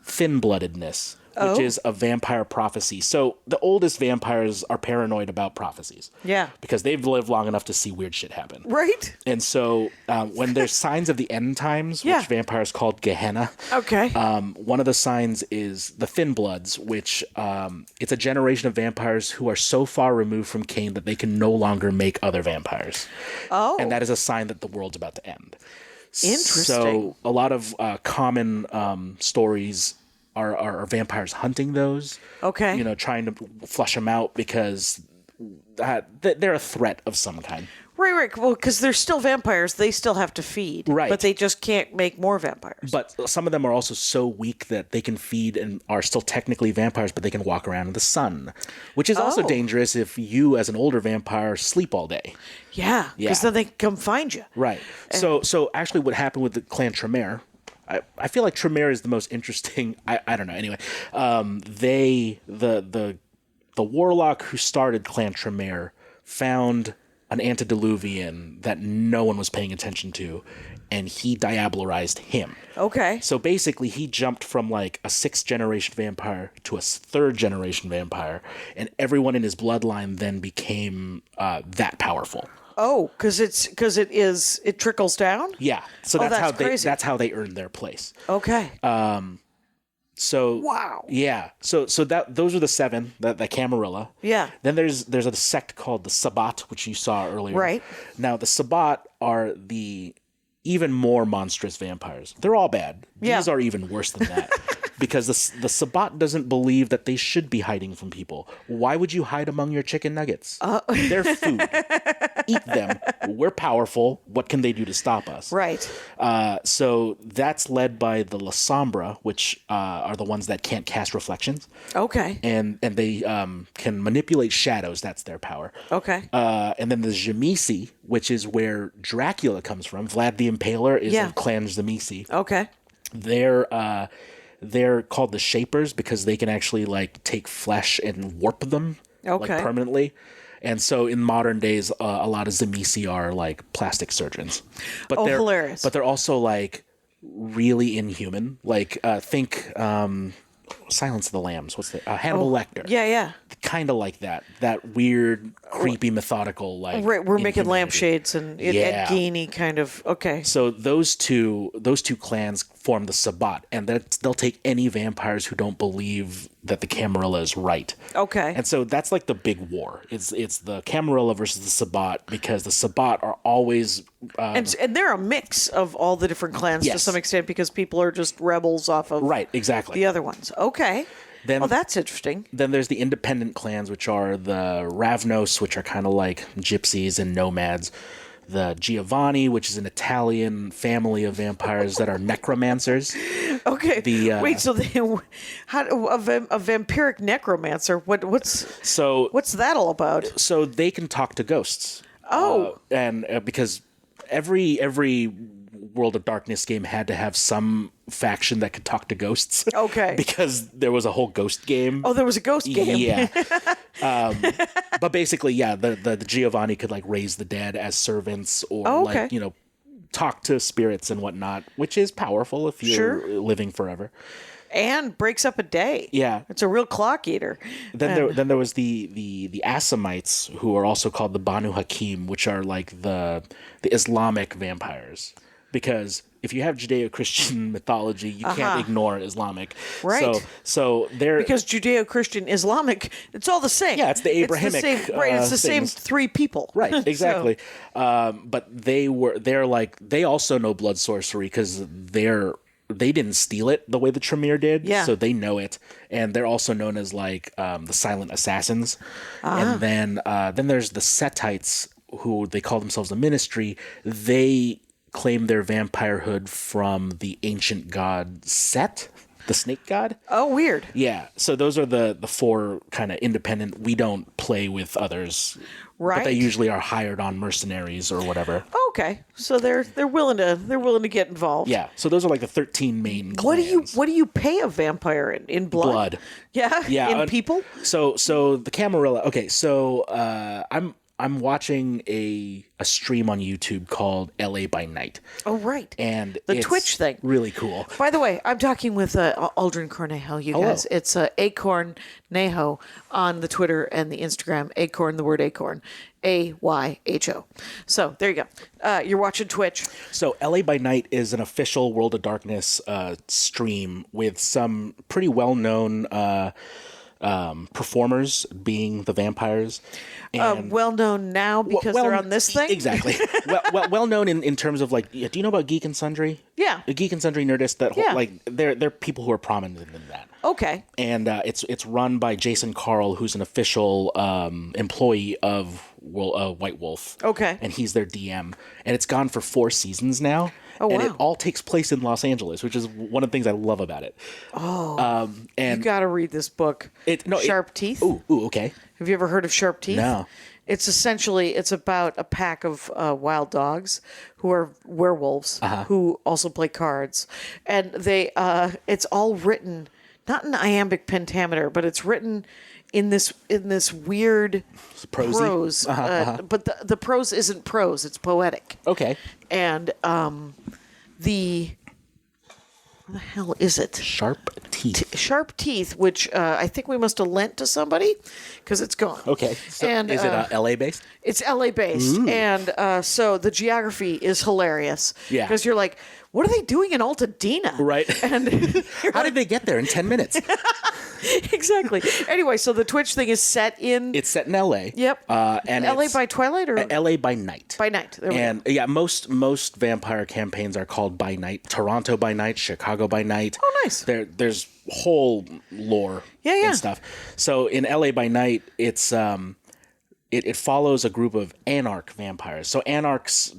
thin-bloodedness, which is a vampire prophecy. So the oldest vampires are paranoid about prophecies. Yeah. Because they've lived long enough to see weird shit happen. Right. And so when there's signs of the end times, Yeah. which vampires called Gehenna, Okay. one of the signs is the Thin Bloods, which it's a generation of vampires who are so far removed from Cain that they can no longer make other vampires. Oh. And that is a sign that the world's about to end. Interesting. So a lot of common stories are vampires hunting those. Okay. You know, trying to flush them out because they're a threat of some kind. Right. Well, because they're still vampires, they still have to feed. Right. But they just can't make more vampires. But some of them are also so weak that they can feed and are still technically vampires, but they can walk around in the sun, which is also Oh. dangerous if you, as an older vampire, sleep all day. Yeah. Because then they can come find you. Right. So actually what happened with the clan Tremere, I feel like Tremere is the most interesting. I don't know. Anyway, the warlock who started clan Tremere found an antediluvian that no one was paying attention to, and he diablerized him. Okay. So basically, he jumped from like a 6th generation vampire to a 3rd generation vampire, and everyone in his bloodline then became that powerful. Oh, because it trickles down? Yeah. So Oh, that's crazy. that's how they earned their place. Okay. So Wow. Yeah. So those are the 7, the Camarilla. Yeah. Then there's a sect called the Sabbat, which you saw earlier. Right. Now the Sabbat are the even more monstrous vampires. They're all bad. Yeah. These are even worse than that. Because the Sabbat doesn't believe that they should be hiding from people. Why would you hide among your chicken nuggets? They're food. Eat them. We're powerful. What can they do to stop us? Right. So that's led by the La Sombra, which are the ones that can't cast reflections. Okay. And they can manipulate shadows. That's their power. Okay. And then the Jamisi, which is where Dracula comes from. Vlad the Impaler is of Clan Jamisi. Okay. They're called the Shapers because they can actually like take flesh and warp them like permanently. And so in modern days, a lot of Zamisi are like plastic surgeons. But they're hilarious. But they're also like really inhuman. Like think Silence of the Lambs. What's the Hannibal Lecter? Yeah. Kind of like that. That weird, creepy, methodical like. Right. We're making inhumanity. lampshades and Ed Geiny kind of. Okay. So those two clans form the Sabbat, and they'll take any vampires who don't believe that the Camarilla is right. Okay. And so that's like the big war. It's the Camarilla versus the Sabbat because the Sabbat are always and they're a mix of all the different clans to Yes. some extent because people are just rebels off of right, exactly. the other ones. Okay. Then- well, that's interesting. Then there's the independent clans, which are the Ravnos, which are kind of like gypsies and nomads. The Giovanni, which is an Italian family of vampires that are necromancers. Okay. The, Wait. So a vampiric necromancer? What's that all about? So they can talk to ghosts. Oh. And because every World of Darkness game had to have some faction that could talk to ghosts. Okay. Because there was a whole ghost game. Oh, there was a ghost game. Yeah. But basically, yeah, the Giovanni could like raise the dead as servants or okay. like, talk to spirits and whatnot, which is powerful if you're living forever. And breaks up a day. Yeah. It's a real clock eater. Then there was the Assamites, who are also called the Banu Hakim, which are like the Islamic vampires. Because if you have Judeo-Christian mythology, you can't ignore Islamic. Right. So they're... Because Judeo-Christian, Islamic, it's all the same. Yeah, it's the Abrahamic It's the same things. three people. Right, exactly. But they also know blood sorcery because they didn't steal it the way the Tremere did. Yeah. So they know it. And they're also known as like the silent assassins. And then there's the Setites, who they call themselves a ministry. They claim their vampirehood from the ancient god Set, the snake god. Oh, weird. Yeah. So those are the four kind of independent. We don't play with others. Right. But they usually are hired on mercenaries or whatever. Okay. So they're willing to get involved. Yeah. So those are like the 13 main clans. What do you pay a vampire in blood? Blood. Yeah. Yeah. In people? So the Camarilla. Okay. So I'm watching a stream on YouTube called LA by Night. Oh, right. And the it's Twitch thing. Really cool. By the way, I'm talking with Aldrin Cornejo, you guys. It's Acorn Neho on the Twitter and the Instagram. Acorn, the word acorn. AYHO. So there you go. You're watching Twitch. So LA by Night is an official World of Darkness stream with some pretty well-known performers being the vampires. And Well known now because they're on this thing? Exactly. well known in terms of like, do you know about Geek and Sundry? Yeah. The Geek and Sundry Nerdist, that whole, Yeah. like they're people who are prominent in that. Okay. And it's run by Jason Carl, who's an official employee of White Wolf. Okay. And he's their DM. And it's gone for 4 seasons now. Oh, and wow. it all takes place in Los Angeles, which is one of the things I love about it. And You got to read this book. Sharp Teeth. Ooh, okay. Have you ever heard of Sharp Teeth? No. It's about a pack of wild dogs who are werewolves who also play cards, and they it's all written not in iambic pentameter, but it's written in this weird Prosy? prose. But the prose isn't prose; it's poetic. Okay. And what the hell is it? Sharp Teeth. Sharp Teeth, which I think we must have lent to somebody because it's gone. Okay. So And, is it LA based? It's LA based, and so the geography is hilarious. Yeah. Because you're like, what are they doing in Altadena? Right. And How did they get there in 10 minutes? exactly. Anyway, so the Twitch thing is set in. It's set in LA. Yep. And LA it's by twilight or LA by night. by night. There we And go. yeah, most vampire campaigns are called by night. Toronto by night, Chicago by night. Oh, nice. There's whole lore Yeah. and stuff. So in LA by night, it's it follows a group of anarch vampires. So anarchs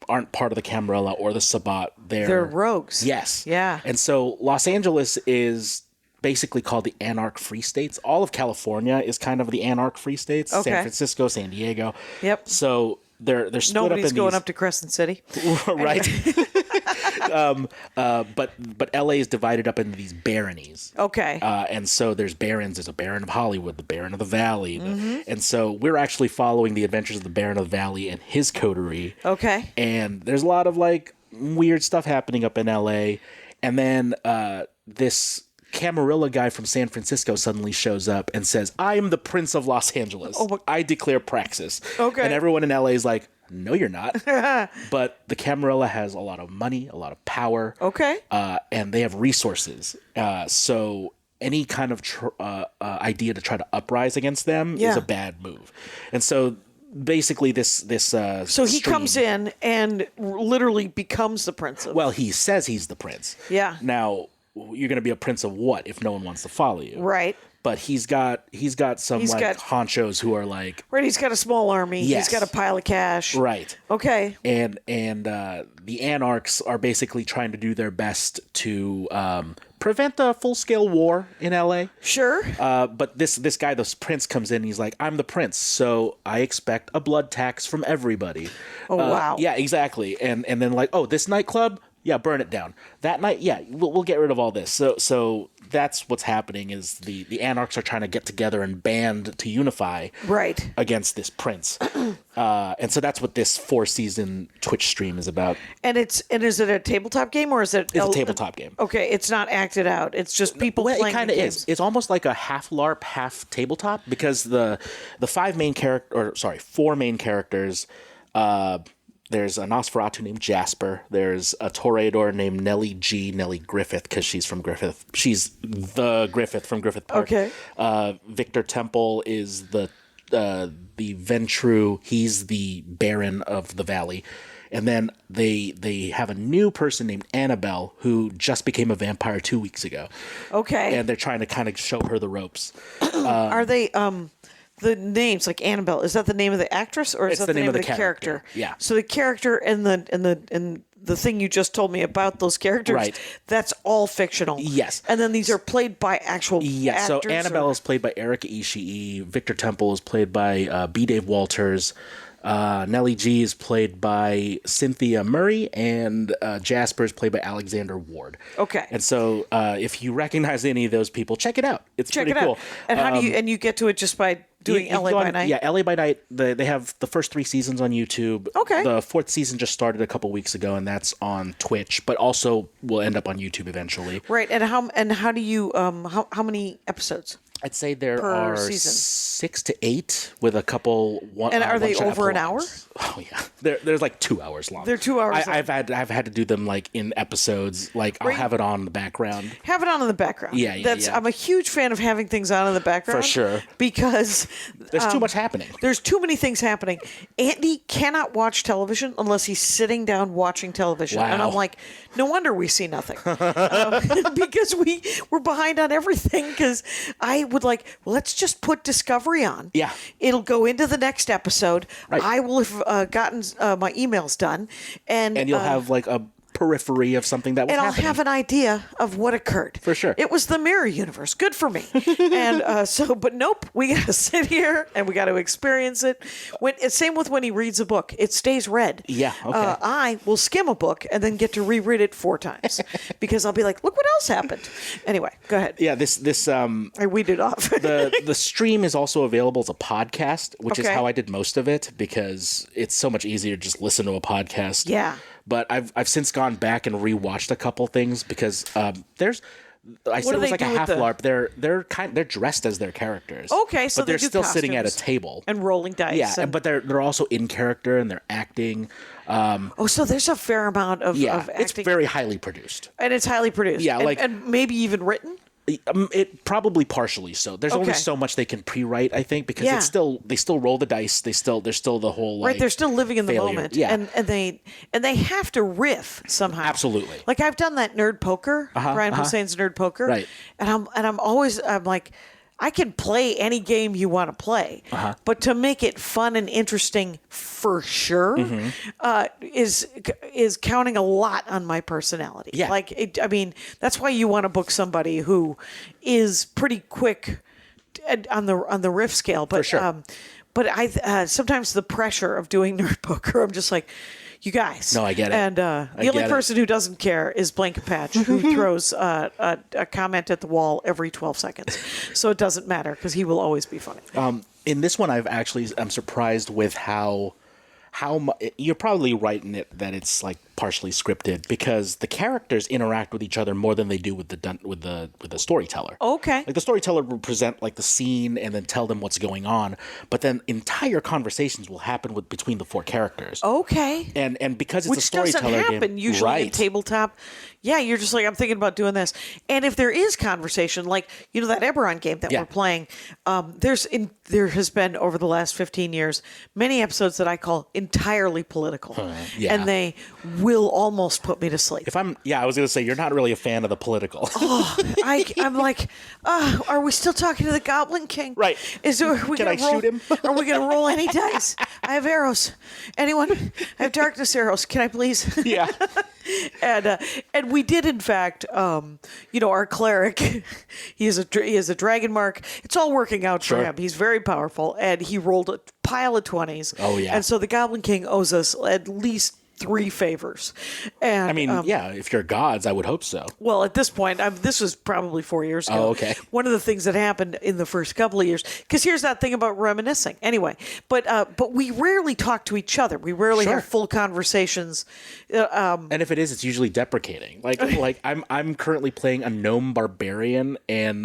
aren't part of the Camarilla or the Sabbat. They're rogues. Yes. Yeah. And so Los Angeles is basically called the Anarch Free States. All of California is kind of the Anarch Free States. Okay. San Francisco, San Diego. Yep. So they're split Nobody's up in going these, up to Crescent City. right. But LA is divided up into these baronies. Okay. And so there's barons. There's a Baron of Hollywood, the Baron of the Valley. Mm-hmm. And so we're actually following the adventures of the Baron of the Valley and his coterie. Okay. And there's a lot of like weird stuff happening up in LA. And then this Camarilla guy from San Francisco suddenly shows up and says, I am the Prince of Los Angeles. I declare praxis. Okay. And everyone in LA is like, no, you're not. But the Camarilla has a lot of money, a lot of power. Okay. And they have resources. So any kind of idea to try to uprise against them is a bad move. And so basically this So he comes in and literally becomes the prince of. Well, he says he's the prince. Yeah. Now, you're going to be a prince of what if no one wants to follow you? Right. But he's got some honchos who are like, Right, he's got a small army. Yes. He's got a pile of cash. right. Okay. And the anarchs are basically trying to do their best to prevent a full-scale war in LA. Sure. But this guy, this prince, comes in and he's like, I'm the prince, so I expect a blood tax from everybody. Oh, wow. Yeah, exactly. And then like, oh, this nightclub? Yeah, burn it down. That night, yeah, we'll get rid of all this. So that's what's happening is the anarchs are trying to get together and band to unify Right. against this prince. And so that's what this 4-season Twitch stream is about. And is it a tabletop game or is it? It's a tabletop game. Okay, it's not acted out. It's just people Well, playing. it kind of is. It's almost like a half LARP, half tabletop because the 4 main characters. There's a Nosferatu named Jasper. There's a Toreador named Nellie Griffith, because she's from Griffith. She's the Griffith from Griffith Park. Okay. Victor Temple is the Ventru. He's the Baron of the Valley. And then they have a new person named Annabelle who just became a vampire 2 weeks ago. Okay. And they're trying to kind of show her the ropes. Are they the names, like Annabelle, is that the name of the actress or is that the name of the character? Yeah. So the character and the thing you just told me about those characters, Right. that's all fictional. Yes. And then these are played by actual Yeah, so actors. Annabelle is played by Erica Ishii. Victor Temple is played by B. Dave Walters. Nellie G is played by Cynthia Murray, and Jasper is played by Alexander Ward. Okay. And so if you recognize any of those people, check it out. It's Check pretty it cool. out. And how do you get to it just by doing You LA go by on- Night? Yeah, LA by Night. They have the first 3 seasons on YouTube. Okay. The 4th season just started a couple weeks ago, and that's on Twitch, but also will end up on YouTube eventually. Right. And how do you how many episodes? I'd say there Per are season. 6 to 8 with a couple. And are they one-shot over an hour? epilogues. Oh yeah, there's like 2 hours long. They're 2 hours long. I've had to do them like in episodes. Like I'll Right. have it on in the background. Have it on in the background. Yeah, yeah, yeah. I'm a huge fan of having things on in the background. For sure. Because There's too much happening. there's too many things happening. Andy cannot watch television unless he's sitting down watching television. And Wow. I'm like, no wonder we see nothing. Because we're behind on everything. Because I would like, well, let's just put Discovery on. Yeah. It'll go into the next episode. Right. I will have gotten my emails done. And And you'll have like a periphery of something that was and I'll happening. have an idea of what occurred. For sure. It was the mirror universe. Good for me. And but nope, we got to sit here and we got to experience it. Same with when he reads a book. It stays read. Yeah, okay. I will skim a book and then get to reread it 4 times because I'll be like, look what else happened. Anyway, go ahead. Yeah, this I weeded off. the stream is also available as a podcast, which is Okay. how I did most of it because it's so much easier to just listen to a podcast. Yeah. But I've since gone back and rewatched a couple things because there's I said do it was they like a do with half the- LARP. They're dressed as their characters. Okay, so but they're they do still sitting at a costumes table. and rolling dice. Yeah, and- but they're also in character and they're acting. so there's a fair amount of Yeah, acting. it's very highly produced. and it's highly produced. Yeah, and, like- and maybe even written. It probably partially so. There's only Okay. so much they can pre-write, I think, because Yeah. they still roll the dice. There's still the whole like, Right, they're still living in the failure. moment, Yeah, and they have to riff somehow. Absolutely. Like I've done that nerd poker, Brian Hussein's nerd poker, Right. And I'm like, I can play any game you want to play, Uh-huh. but to make it fun and interesting for sure is counting a lot on my personality. Yeah. I mean, that's why you want to book somebody who is pretty quick on the riff scale, but For sure. but I sometimes the pressure of doing nerd poker, I'm just like, you guys. No, I get it. And the only get it. person who doesn't care is Blank Patch, who throws a comment at the wall every 12 seconds. So it doesn't matter because he will always be funny. In this one, I'm surprised with how you're probably right in it that it's like partially scripted because the characters interact with each other more than they do with the storyteller. Okay. Like the storyteller will present like the scene and then tell them what's going on, but then entire conversations will happen between the 4 characters. Okay. And because it's Which a storyteller doesn't happen game, usually in right? tabletop. Yeah, you're just like, I'm thinking about doing this. And if there is conversation, like, that Eberron game that Yeah. we're playing, there has been, over the last 15 years, many episodes that I call entirely political. yeah. And they will almost put me to sleep. I was going to say you're not really a fan of the political. I'm like, are we still talking to the Goblin King? Right. Can I shoot him? Are we going to roll any dice? I have arrows. Anyone? I have darkness arrows. Can I please? Yeah. And we did, in fact, our cleric, he has a dragon mark. It's all working out for Sure. him. He's very powerful, and he rolled a pile of 20s. Oh, yeah. And so the Goblin King owes us at least 3 favors. And I mean, if you're gods, I would hope so. well, at this point, this was probably 4 years ago. Oh, okay. One of the things that happened in the first couple of years, because here's that thing about reminiscing. Anyway, but we rarely talk to each other. We rarely Sure. have full conversations. And if it is, it's usually deprecating. Like I'm currently playing a gnome barbarian, and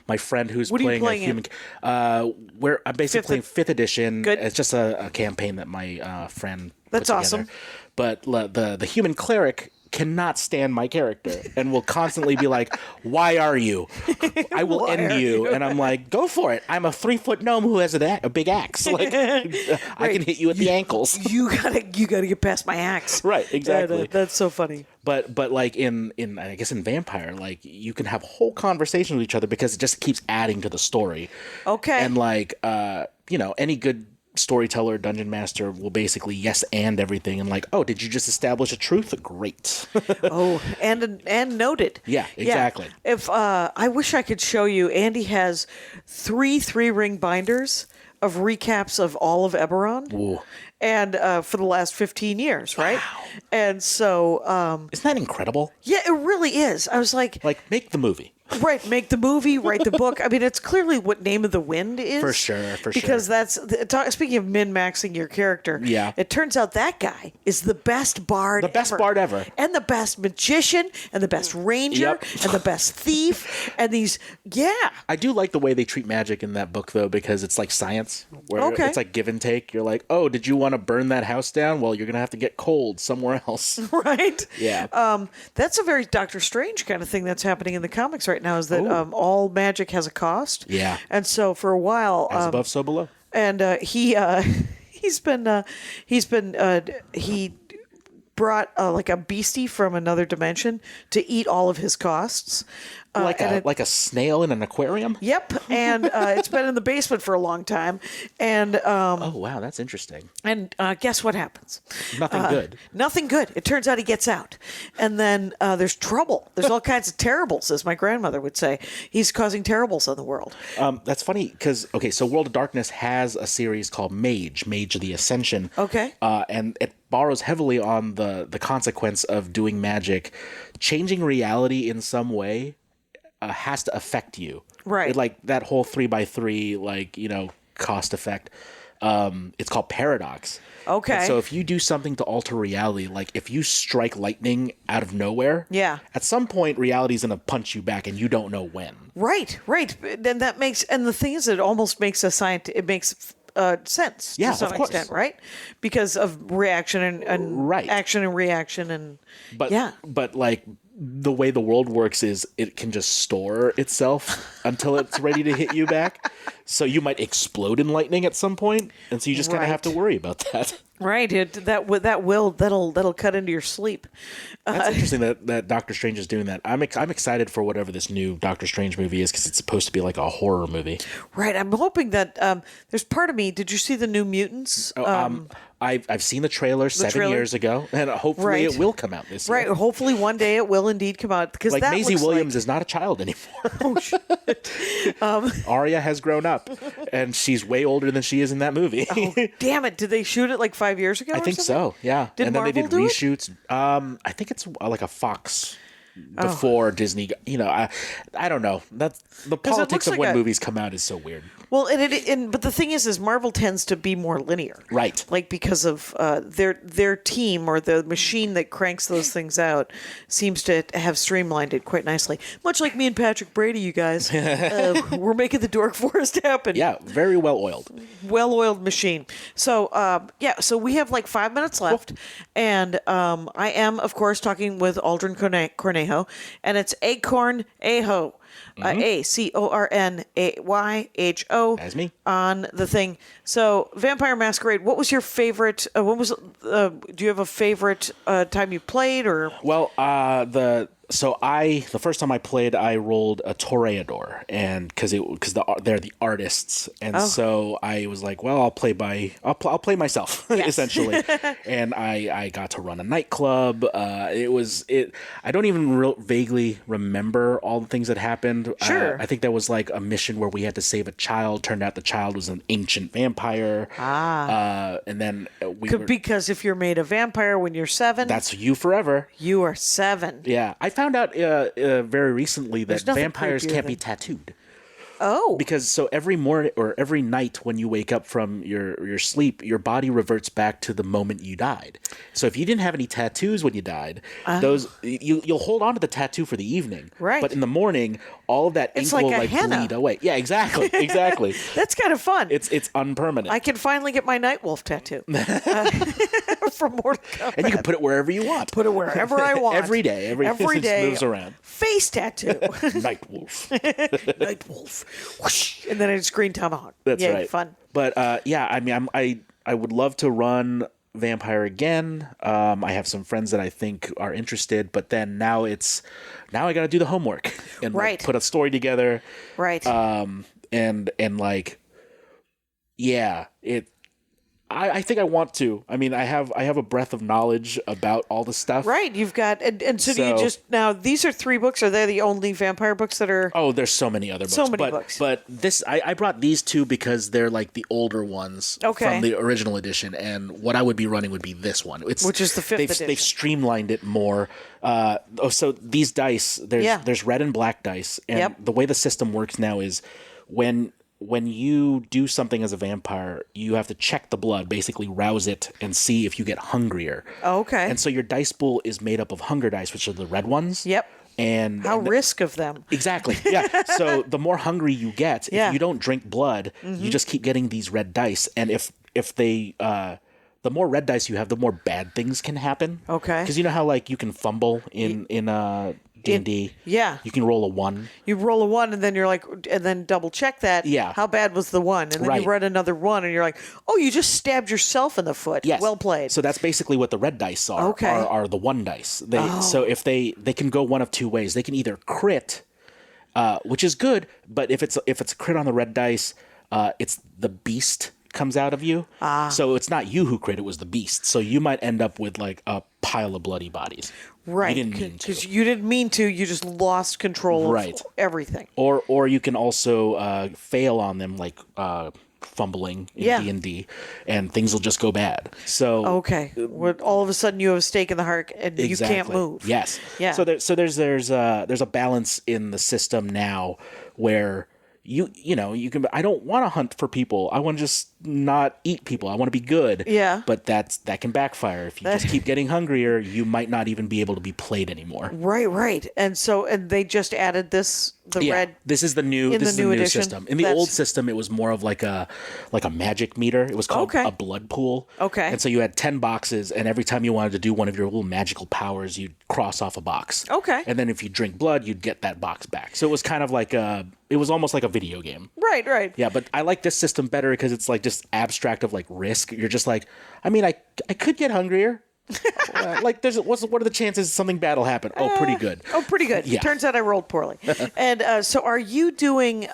my friend who's What are you playing playing a human. Where I'm basically playing 5th edition. Good. It's just a campaign that my friend. That's put awesome. together. But the human cleric cannot stand my character and will constantly be like, "Why are you? I will end you." And I'm like, "Go for it. I'm a 3-foot gnome who has a big axe. Like, I can hit you at the ankles." You gotta get past my axe. Right, exactly. That's so funny. But like in I guess in Vampire, like you can have whole conversations with each other because it just keeps adding to the story. Okay. And like any good storyteller, dungeon master will basically yes and everything and like, oh, did you just establish a truth? Great. and noted. Yeah, exactly. Yeah. If I wish I could show you, Andy has 3-ring binders of recaps of all of Eberron. Ooh. And for the last 15 years, right? Wow. And so Isn't that incredible? yeah, it really is. I was like, make the movie. right, make the movie, write the book. I mean, it's clearly what Name of the Wind is. For sure. Because that's, speaking of min-maxing your character, Yeah. it turns out that guy is the best bard ever. And the best magician, and the best ranger, Yep. and the best thief, and these, I do like the way they treat magic in that book, though, because it's like science, where Okay. it's like give and take. You're like, oh, did you want to burn that house down? Well, you're going to have to get cold somewhere else. right? Yeah. That's a very Doctor Strange kind of thing that's happening in the comics right now, is that all magic has a cost. Yeah. And so for a while... As above, so below. And he brought like a beastie from another dimension to eat all of his costs. Like a snail in an aquarium? Yep, and it's been in the basement for a long time. And Oh, wow, that's interesting. and guess what happens? Nothing good. Nothing good. It turns out he gets out. And then there's trouble. There's all kinds of terribles, as my grandmother would say. He's causing terribles in the world. That's funny because, so World of Darkness has a series called Mage of the Ascension. Okay. And it borrows heavily on the consequence of doing magic. Changing reality in some way has to affect you. Right. Like that whole 3x3, cost effect. It's called paradox. Okay. And so if you do something to alter reality, like if you strike lightning out of nowhere, Yeah. at some point reality's going to punch you back and you don't know when. Right. Then that makes, and the thing is, it almost makes it makes sense Yeah, to some of course. extent, right? Because of reaction and Right. action and reaction and But like the way the world works is it can just store itself until it's ready to hit you back. So you might explode in lightning at some point, and so you just kind of have to worry about that. Right. That'll cut into your sleep. That's interesting that Doctor Strange is doing that. I'm excited for whatever this new Doctor Strange movie is because it's supposed to be like a horror movie. Right. I'm hoping that there's part of me. Did you see the New Mutants? I've seen the trailer 7 years ago, and hopefully it will come out this year. Right. Hopefully one day it will indeed come out, because Like that Maisie looks Williams is not a child anymore. Oh shit! Arya has grown up, and she's way older than she is in that movie. Oh, damn it! Did they shoot it like 5 years ago? I think so. Yeah. Did and then Marvel they did do it? reshoots. I think it's like a Fox before Disney. I don't know. That's the politics looks of like when movies come out is so weird. Well, but the thing is Marvel tends to be more linear, Right. Like because of their team, or the machine that cranks those things out, seems to have streamlined it quite nicely. Much like me and Patrick Brady, you guys, we're making the Dork Forest happen. Yeah, very well oiled. Well-oiled machine. So so we have like 5 minutes left, and I am, of course, talking with Aldrin Cornejo, and it's Acorn Aho. Acornayho As me. on the thing. So, Vampire Masquerade. What was your favorite? Do you have a favorite time you played, or? Well, the first time I played, I rolled a Toreador, and because they're the artists, and so I was like, well, I'll play myself essentially, and I got to run a nightclub. I don't even vaguely remember all the things that happened. Sure. I think there was like a mission where we had to save a child. Turned out the child was an ancient vampire. And then because if you're made a vampire when you're 7, that's you forever. You are 7. Yeah, I found out very recently that nothing vampires creepier can't be than- tattooed. Oh. Because so every morning or every night when you wake up from your sleep, your body reverts back to the moment you died. So if you didn't have any tattoos when you died, you'll hold on to the tattoo for the evening. Right. But in the morning, all of that It's ink will like a henna. bleed away. Yeah, exactly. That's kind of fun. It's unpermanent. I can finally get my Nightwolf tattoo from Mortal Kombat. And you can put it wherever you want. Put it wherever I want. Every day. Every day. Moves around. Face tattoo. Night Wolf. Night Wolf. Whoosh. And then I just green tomahawk. That's Yay, right. Fun. But yeah, I mean, I would love to run Vampire again. I have some friends that I think are interested, but then now I got to do the homework and like, put a story together. Right. And like, yeah, I think I want to. I mean, I have a breadth of knowledge about all the stuff. Right. You've got, and so do you just, now these are 3 books. Are they the only vampire books that are? Oh, there's so many other books. So many books. But this, I brought these 2 because they're like the older ones from the original edition. And what I would be running would be this one. Which is the 5th edition. They've streamlined it more. So these dice, there's red and black dice. And the way the system works now is when you do something as a vampire, you have to check the blood, basically rouse it and see if you get hungrier. Oh, okay. And so your dice pool is made up of hunger dice, which are the red ones. Yep. And how risk of them. Exactly. Yeah. So the more hungry you get, if you don't drink blood, you just keep getting these red dice. And if they the more red dice you have, the more bad things can happen. Okay. Because you know how like you can fumble in D&D. Yeah. You can roll a 1. You roll a 1 and then you're like, and then double check that. Yeah. How bad was the 1? And then you run another 1 and you're like, oh, you just stabbed yourself in the foot. Yes. Well played. So that's basically what the red dice are. Okay. Are the 1 dice. So if they can go one of 2 ways. They can either crit, which is good, but if it's a crit on the red dice, it's the beast comes out of you. So it's not you who crit, it was the beast. So you might end up with like a pile of bloody bodies. Right. You didn't mean to. Because you didn't mean to, you just lost control of everything. Or you can also fail on them like fumbling in D&D and things will just go bad. So all of a sudden you have a stake in the heart and you can't move. Yes. Yeah. So there's a balance in the system now where you know you can. I don't want to hunt for people. I want to just not eat people. I want to be good. Yeah. But that can backfire. If you just keep getting hungrier, you might not even be able to be played anymore. Right. And they just added red. This is the new edition. system. In the old system, it was more of like a magic meter. It was called a blood pool. Okay. And so you had 10 boxes, and every time you wanted to do one of your little magical powers, you'd cross off a box. Okay. And then if you drink blood, you'd get that box back. So it was kind of like it was almost like a video game. Right. Yeah, but I like this system better because it's like just abstract of like risk. You're just like, I mean, I could get hungrier. Like, what are the chances something bad will happen? Oh, pretty good. Pretty good. Yeah. Turns out I rolled poorly. And so, are you doing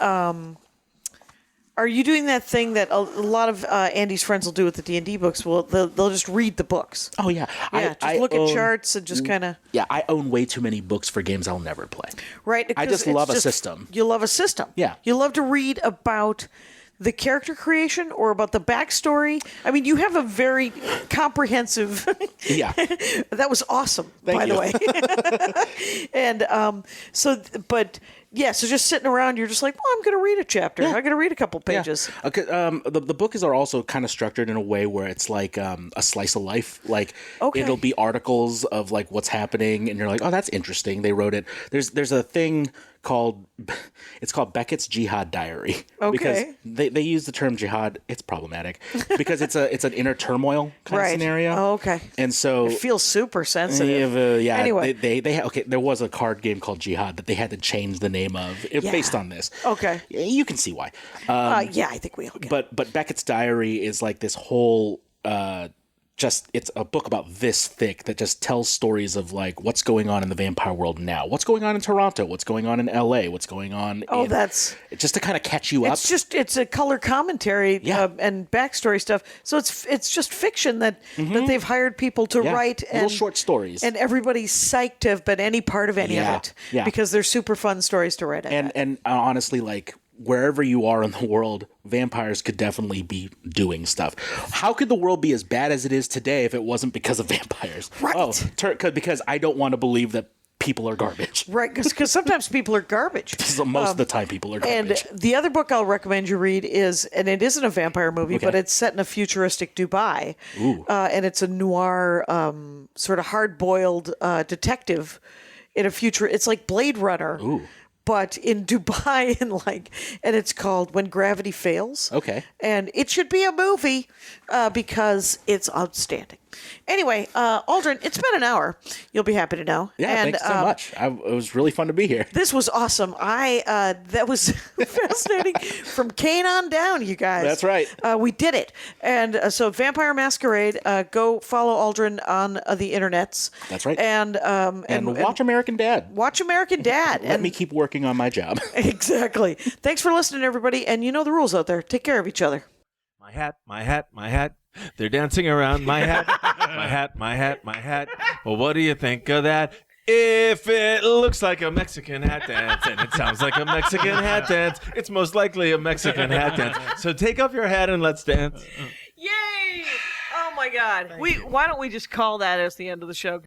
that thing that a lot of Andy's friends will do with the D&D books? Well, they'll just read the books. Oh yeah, I look at charts and just kind of. Yeah, I own way too many books for games I'll never play. Right. I just love a system. You love a system. Yeah. You love to read about the character creation or about the backstory. I mean, you have a very comprehensive. Yeah. That was awesome, Thank by you. the way. And so just sitting around, you're just like, well, I'm going to read a chapter. Yeah. I'm going to read a couple pages. Yeah. Okay, the books are also kind of structured in a way where it's like a slice of life. Like it'll be articles of like what's happening, and you're like, oh, that's interesting. They wrote it. There's a thing called Beckett's Jihad Diary. Okay. Because they use the term jihad. It's problematic because it's an inner turmoil kind of scenario. Oh, okay. And so it feels super sensitive. Anyway, there was a card game called Jihad that they had to change the name of based on this. Okay. You can see why. I think we all get it. But Beckett's Diary is like this whole it's a book about this thick that just tells stories of like what's going on in the vampire world now, what's going on in Toronto, what's going on in LA, what's going on. That's just to kind of catch you up. It's a color commentary and backstory stuff. So it's just fiction that they've hired people to write little short stories, and everybody's psyched to have been any part of any of it because they're super fun stories to write. And honestly, like, wherever you are in the world, vampires could definitely be doing stuff. How could the world be as bad as it is today if it wasn't because of vampires? Right. Because I don't want to believe that people are garbage. Right, because sometimes people are garbage. Most of the time people are garbage. And the other book I'll recommend you read is, and it isn't a vampire movie, but it's set in a futuristic Dubai. Ooh. And it's a noir, sort of hard-boiled detective in a future. It's like Blade Runner. Ooh. But in Dubai, and it's called When Gravity Fails. Okay. And it should be a movie because it's outstanding. Anyway, Aldrin, it's been an hour. You'll be happy to know. Yeah, and, thanks so much. It was really fun to be here. This was awesome. That was fascinating from Kane on down, you guys. That's right. We did it. And so Vampire Masquerade, go follow Aldrin on the internets. That's right. And watch American Dad. Watch American Dad. Let me keep working on my job. Exactly. Thanks for listening, everybody. And you know the rules out there. Take care of each other. My hat, my hat, my hat. They're dancing around my hat. My hat, my hat, my hat. Well, what do you think of that? If it looks like a Mexican hat dance and it sounds like a Mexican hat dance, it's most likely a Mexican hat dance. So take off your hat and let's dance. Yay! Oh my God. Why don't we just call that as the end of the show?